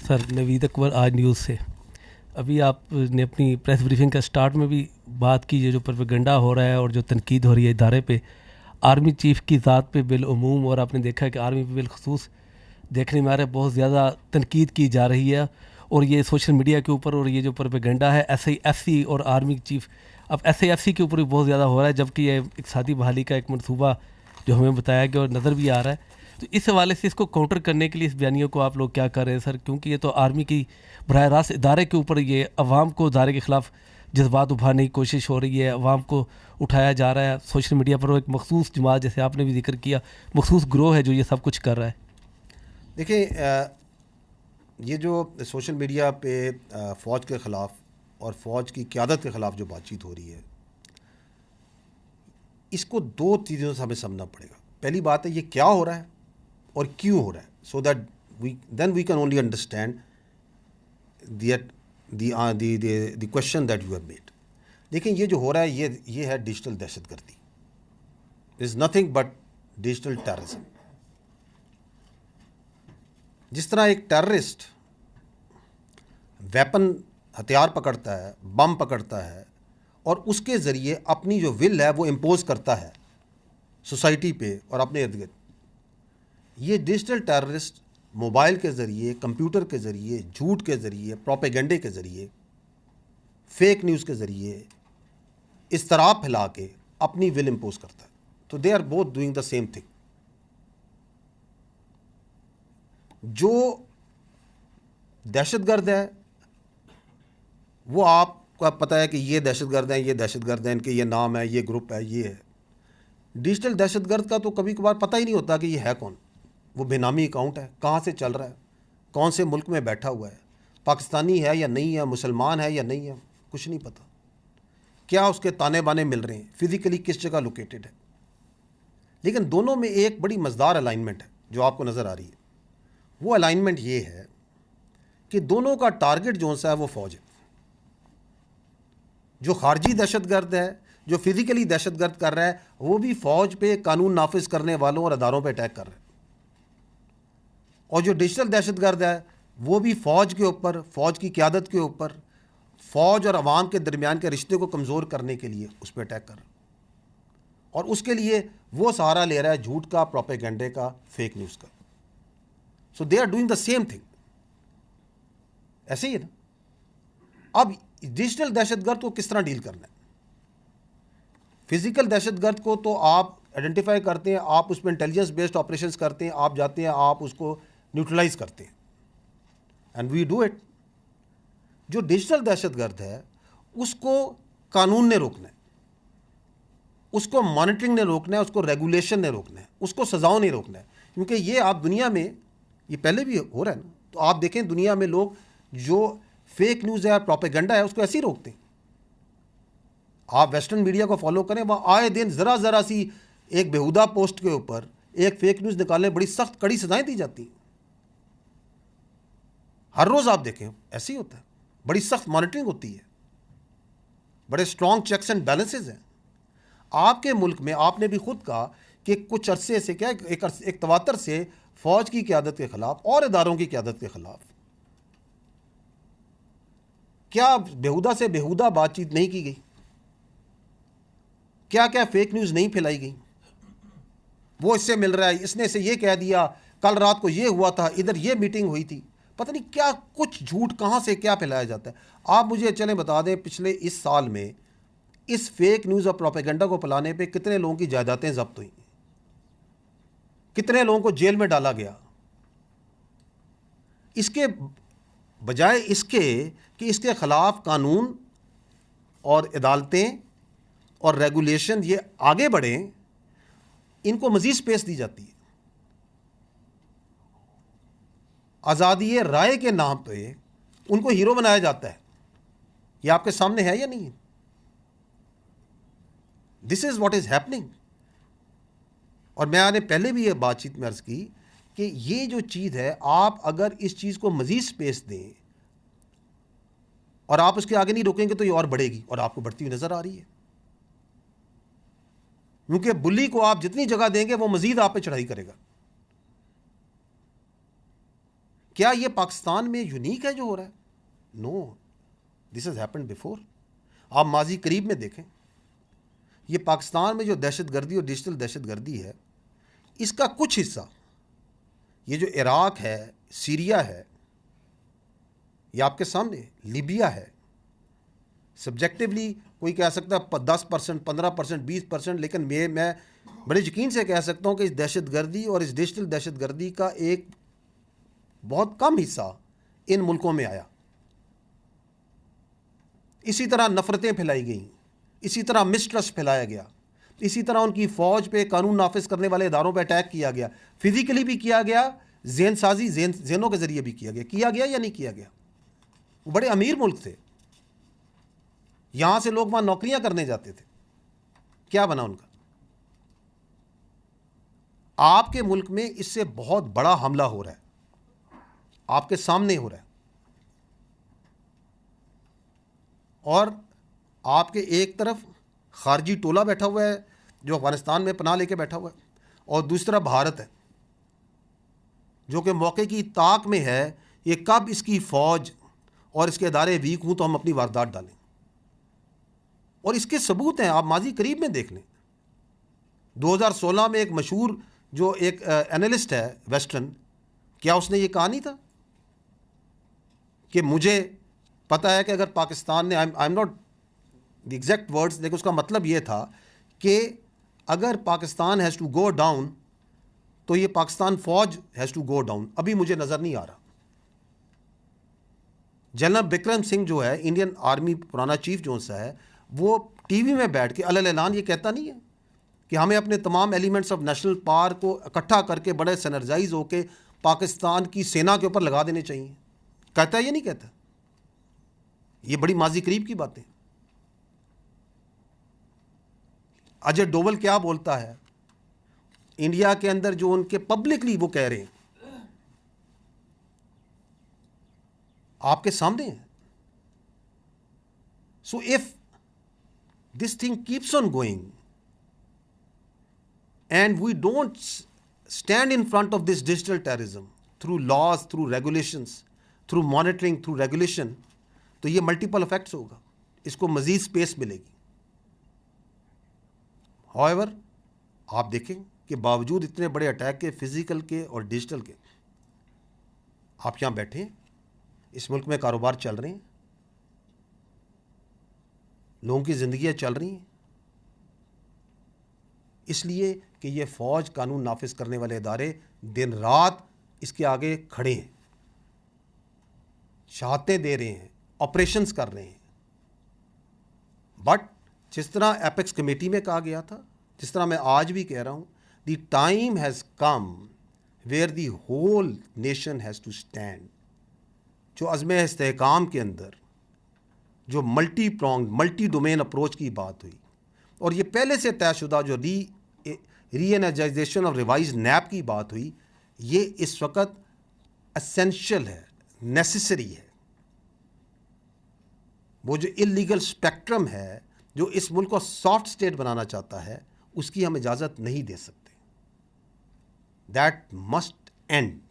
Sir, Naveed Akbar Aaj news سے. ابھی آپ نے اپنی press briefing کا start میں بھی بات کی، جو پروپیگنڈا ہو رہا ہے اور جو تنقید ہو رہی ہے ادارے پہ، آرمی چیف کی ذات پہ بالعموم، اور آپ نے دیکھا کہ آرمی پہ بالخصوص دیکھنے میں آ رہا ہے بہت زیادہ تنقید کی جا رہی ہے. اور یہ سوشل میڈیا کے اوپر، اور یہ جو پروپیگنڈا ہے ایس آئی ایف سی اور آرمی چیف، اب ایس آئی ایف سی کے اوپر بھی بہت زیادہ ہو رہا ہے، جبکہ یہ اقتصادی بحالی کا ایک منصوبہ جو ہمیں بتایا گیا اور نظر بھی آ رہا ہے. تو اس حوالے سے اس کو کاؤنٹر کرنے کے لیے اس بیانیوں کو آپ لوگ کیا کر رہے ہیں سر؟ کیونکہ یہ تو آرمی کی براہ راست ادارے کے اوپر، یہ عوام کو ادارے کے خلاف جذبات ابھارنے کی کوشش ہو رہی ہے، عوام کو اٹھایا جا رہا ہے سوشل میڈیا پر. ایک مخصوص جماعت، جیسے آپ نے بھی ذکر کیا، مخصوص گروہ ہے جو یہ سب کچھ کر رہا ہے. دیکھیں، یہ جو سوشل میڈیا پہ فوج کے خلاف اور فوج کی قیادت کے خلاف جو بات چیت ہو رہی ہے، اس کو دو چیزوں سے ہمیں سمجھنا پڑے گا. پہلی بات ہے یہ کیا ہو رہا ہے اور کیوں ہو رہا ہے، so that then we can only understand the question that you have made. دیکھیں، یہ جو ہو رہا ہے یہ ہے ڈیجیٹل دہشت گردی. Is nothing but digital terrorism. جس طرح ایک ٹیررسٹ ویپن، ہتھیار پکڑتا ہے، بم پکڑتا ہے، اور اس کے ذریعے اپنی جو ول ہے وہ امپوز کرتا ہے سوسائٹی پہ اور اپنے ارد گرد، یہ ڈیجیٹل ٹیررسٹ موبائل کے ذریعے، کمپیوٹر کے ذریعے، جھوٹ کے ذریعے، پروپیگنڈے کے ذریعے، فیک نیوز کے ذریعے اضطراب پھیلا کے اپنی ول امپوز کرتا ہے. تو they are both doing the same thing. جو دہشت گرد ہے وہ آپ کو پتہ ہے کہ یہ دہشت گرد ہیں، یہ دہشت گرد ہیں، ان کے یہ نام ہے، یہ گروپ ہے، یہ ہے. ڈیجیٹل دہشت گرد کا تو کبھی کبھار پتہ ہی نہیں ہوتا کہ یہ ہے کون. وہ بے نامی اکاؤنٹ ہے، کہاں سے چل رہا ہے، کون سے ملک میں بیٹھا ہوا ہے، پاکستانی ہے یا نہیں ہے، مسلمان ہے یا نہیں ہے، کچھ نہیں پتہ. کیا اس کے تانے بانے مل رہے ہیں، فزیکلی کس جگہ لوکیٹڈ ہے. لیکن دونوں میں ایک بڑی مزدار الائنمنٹ ہے جو آپ کو نظر آ رہی ہے. وہ الائنمنٹ یہ ہے کہ دونوں کا ٹارگٹ جو سا ہے وہ فوج ہے. جو خارجی دہشت گرد ہے، جو فزیکلی دہشت گرد کر رہا ہے، وہ بھی فوج پہ، قانون نافذ کرنے والوں اور اداروں پہ اٹیک کر رہا ہے. اور جو ڈیجیٹل دہشت گرد ہے وہ بھی فوج کے اوپر، فوج کی قیادت کے اوپر، فوج اور عوام کے درمیان کے رشتے کو کمزور کرنے کے لیے اس پہ اٹیک کر رہا ہے. اور اس کے لیے وہ سہارا لے رہا ہے جھوٹ کا، پروپیگنڈے کا، فیک نیوز کا. So they are doing the same thing. ایسے ہی ہے نا. اب ڈیجیٹل دہشت گرد کو کس طرح ڈیل کرنا ہے؟ فزیکل دہشت گرد کو تو آپ آئیڈینٹیفائی کرتے ہیں، آپ اس میں انٹیلیجنس بیسڈ آپریشنز کرتے ہیں، آپ جاتے ہیں، آپ اس کو نیوٹرلائز کرتے ہیں. And we do it. جو ڈیجیٹل دہشت گرد ہے اس کو قانون نے روکنا ہے، اس کو مانیٹرنگ نے روکنا ہے، اس کو ریگولیشن نے روکنا ہے، اس کو سزاؤں نے روکنا ہے. کیونکہ یہ آپ دنیا میں، یہ پہلے بھی ہو رہا ہے نا. تو آپ دیکھیں دنیا میں لوگ جو فیک نیوز ہے، پروپیگنڈا ہے، اس کو ایسے ہی روکتے ہیں. آپ ویسٹرن میڈیا کو فالو کریں، وہاں آئے دن ذرا سی ایک بیہودہ پوسٹ کے اوپر ایک فیک نیوز نکالنے بڑی سخت کڑی سزائیں دی جاتی ہیں. ہر روز آپ دیکھیں ایسے ہی ہوتا ہے. بڑی سخت مانیٹرنگ ہوتی ہے، بڑے اسٹرانگ چیکس اینڈ بیلنسز ہیں. آپ کے ملک میں آپ نے بھی خود کہا کہ کچھ عرصے سے کیا ایک تواتر سے فوج کی قیادت کے خلاف اور اداروں کی قیادت کے خلاف کیا بیہودہ سے بیہودہ بات چیت نہیں کی گئی؟ کیا کیا فیک نیوز نہیں پھیلائی گئی؟ وہ اس سے مل رہا ہے، اس نے اسے یہ کہہ دیا، کل رات کو یہ ہوا تھا، ادھر یہ میٹنگ ہوئی تھی. پتہ نہیں کیا کچھ جھوٹ کہاں سے کیا پھیلایا جاتا ہے. آپ مجھے چلیں بتا دیں پچھلے اس سال میں اس فیک نیوز اور پروپیگنڈا کو پھیلانے پہ کتنے لوگوں کی جائیدادیں ضبط ہوئیں، کتنے لوگوں کو جیل میں ڈالا گیا. اس کے بجائے اس کے کہ اس کے خلاف قانون اور عدالتیں اور ریگولیشن یہ آگے بڑھیں، ان کو مزید سپیس دی جاتی ہے. آزادی رائے کے نام پہ ان کو ہیرو بنایا جاتا ہے. یہ آپ کے سامنے ہے یا نہیں؟ دس از واٹ از ہیپننگ. اور میں نے پہلے بھی یہ بات چیت میں عرض کی کہ یہ جو چیز ہے، آپ اگر اس چیز کو مزید سپیس دیں اور آپ اس کے آگے نہیں روکیں گے تو یہ اور بڑھے گی، اور آپ کو بڑھتی ہوئی نظر آ رہی ہے. کیونکہ بلی کو آپ جتنی جگہ دیں گے وہ مزید آپ پہ چڑھائی کرے گا. کیا یہ پاکستان میں یونیک ہے جو ہو رہا ہے؟ نو، دس ہیز ہیپنڈ بیفور. آپ ماضی قریب میں دیکھیں، یہ پاکستان میں جو دہشت گردی اور ڈیجیٹل دہشت گردی ہے، اس کا کچھ حصہ یہ جو عراق ہے، سیریا ہے، یہ آپ کے سامنے لیبیا ہے. سبجیکٹیولی کوئی کہہ سکتا ہے 10%، 15%، 20%، لیکن میں بڑے یقین سے کہہ سکتا ہوں کہ اس دہشت گردی اور اس ڈیجیٹل دہشت گردی کا ایک بہت کم حصہ ان ملکوں میں آیا. اسی طرح نفرتیں پھیلائی گئیں، اسی طرح مسٹرسٹ پھیلایا گیا، اسی طرح ان کی فوج پہ، قانون نافذ کرنے والے اداروں پہ اٹیک کیا گیا. فزیکلی بھی کیا گیا، ذہن سازی، ذہنوں کے ذریعے بھی کیا گیا یا نہیں کیا گیا. وہ بڑے امیر ملک تھے، یہاں سے لوگ وہاں نوکریاں کرنے جاتے تھے. کیا بنا ان کا؟ آپ کے ملک میں اس سے بہت بڑا حملہ ہو رہا ہے، آپ کے سامنے ہو رہا ہے. اور آپ کے ایک طرف خارجی ٹولہ بیٹھا ہوا ہے جو افغانستان میں پناہ لے کے بیٹھا ہوا ہے، اور دوسری طرف بھارت ہے جو کہ موقع کی طاق میں ہے یہ کب اس کی فوج اور اس کے ادارے ویک ہوں تو ہم اپنی واردات ڈالیں. اور اس کے ثبوت ہیں، آپ ماضی قریب میں دیکھ لیں. 2016 میں ایک مشہور جو ایک اینالسٹ ہے ویسٹرن، کیا اس نے یہ کہا نہیں تھا کہ مجھے پتہ ہے کہ اگر پاکستان نے، I am not the exact words دیکھو، اس کا مطلب یہ تھا کہ اگر Pakistan has to go down تو یہ پاکستان فوج ہیز ٹو گو ڈاؤن. ابھی مجھے نظر نہیں آ رہا. جنرل بکرم سنگھ جو ہے انڈین آرمی پرانا چیف جو سا ہے، وہ ٹی وی میں بیٹھ کے اعلان یہ کہتا نہیں ہے کہ ہمیں اپنے تمام ایلیمنٹس آف نیشنل پاور کو اکٹھا کر کے بڑے سینرجائز ہو کے پاکستان کی سینا کے اوپر لگا دینے چاہیے. کہتا ہے یہ نہیں کہتا. یہ بڑی ماضی قریب کی باتیں. اجے ڈوول کیا بولتا ہے انڈیا کے اندر جو ان کے پبلکلی وہ کہہ رہے ہیں آپ کے سامنے ہیں. So if this thing keeps on going and we don't stand in front of this digital terrorism through laws, through regulations, through monitoring, through regulation, تو یہ ملٹیپل افیکٹس ہوگا. اس کو مزید اسپیس ملے گی. however آپ دیکھیں کہ باوجود اتنے بڑے اٹیک کے، فزیکل کے اور ڈیجیٹل کے، آپ یہاں بیٹھے ہیں، اس ملک میں کاروبار چل رہے ہیں، لوگوں کی زندگیاں چل رہی ہیں، اس لیے کہ یہ فوج، قانون نافذ کرنے والے ادارے دن رات اس کے آگے کھڑے ہیں، شہادتیں دے رہے ہیں، آپریشنز کر رہے ہیں. بٹ جس طرح ایپیکس کمیٹی میں کہا گیا تھا، جس طرح میں آج بھی کہہ رہا ہوں، the time has come where the whole nation has to stand. جو عزم استحکام کے اندر جو multi prong, multi domain approach کی بات ہوئی، اور یہ پہلے سے طے شدہ جو ری انرجائزیشن اور ریوائز نیب کی بات ہوئی، یہ اس وقت اسینشل ہے، نیسیسری ہے. وہ جو اللیگل اسپیکٹرم ہے جو اس ملک کو سافٹ اسٹیٹ بنانا چاہتا ہے، اس کی ہم اجازت نہیں دے سکتے. That must and.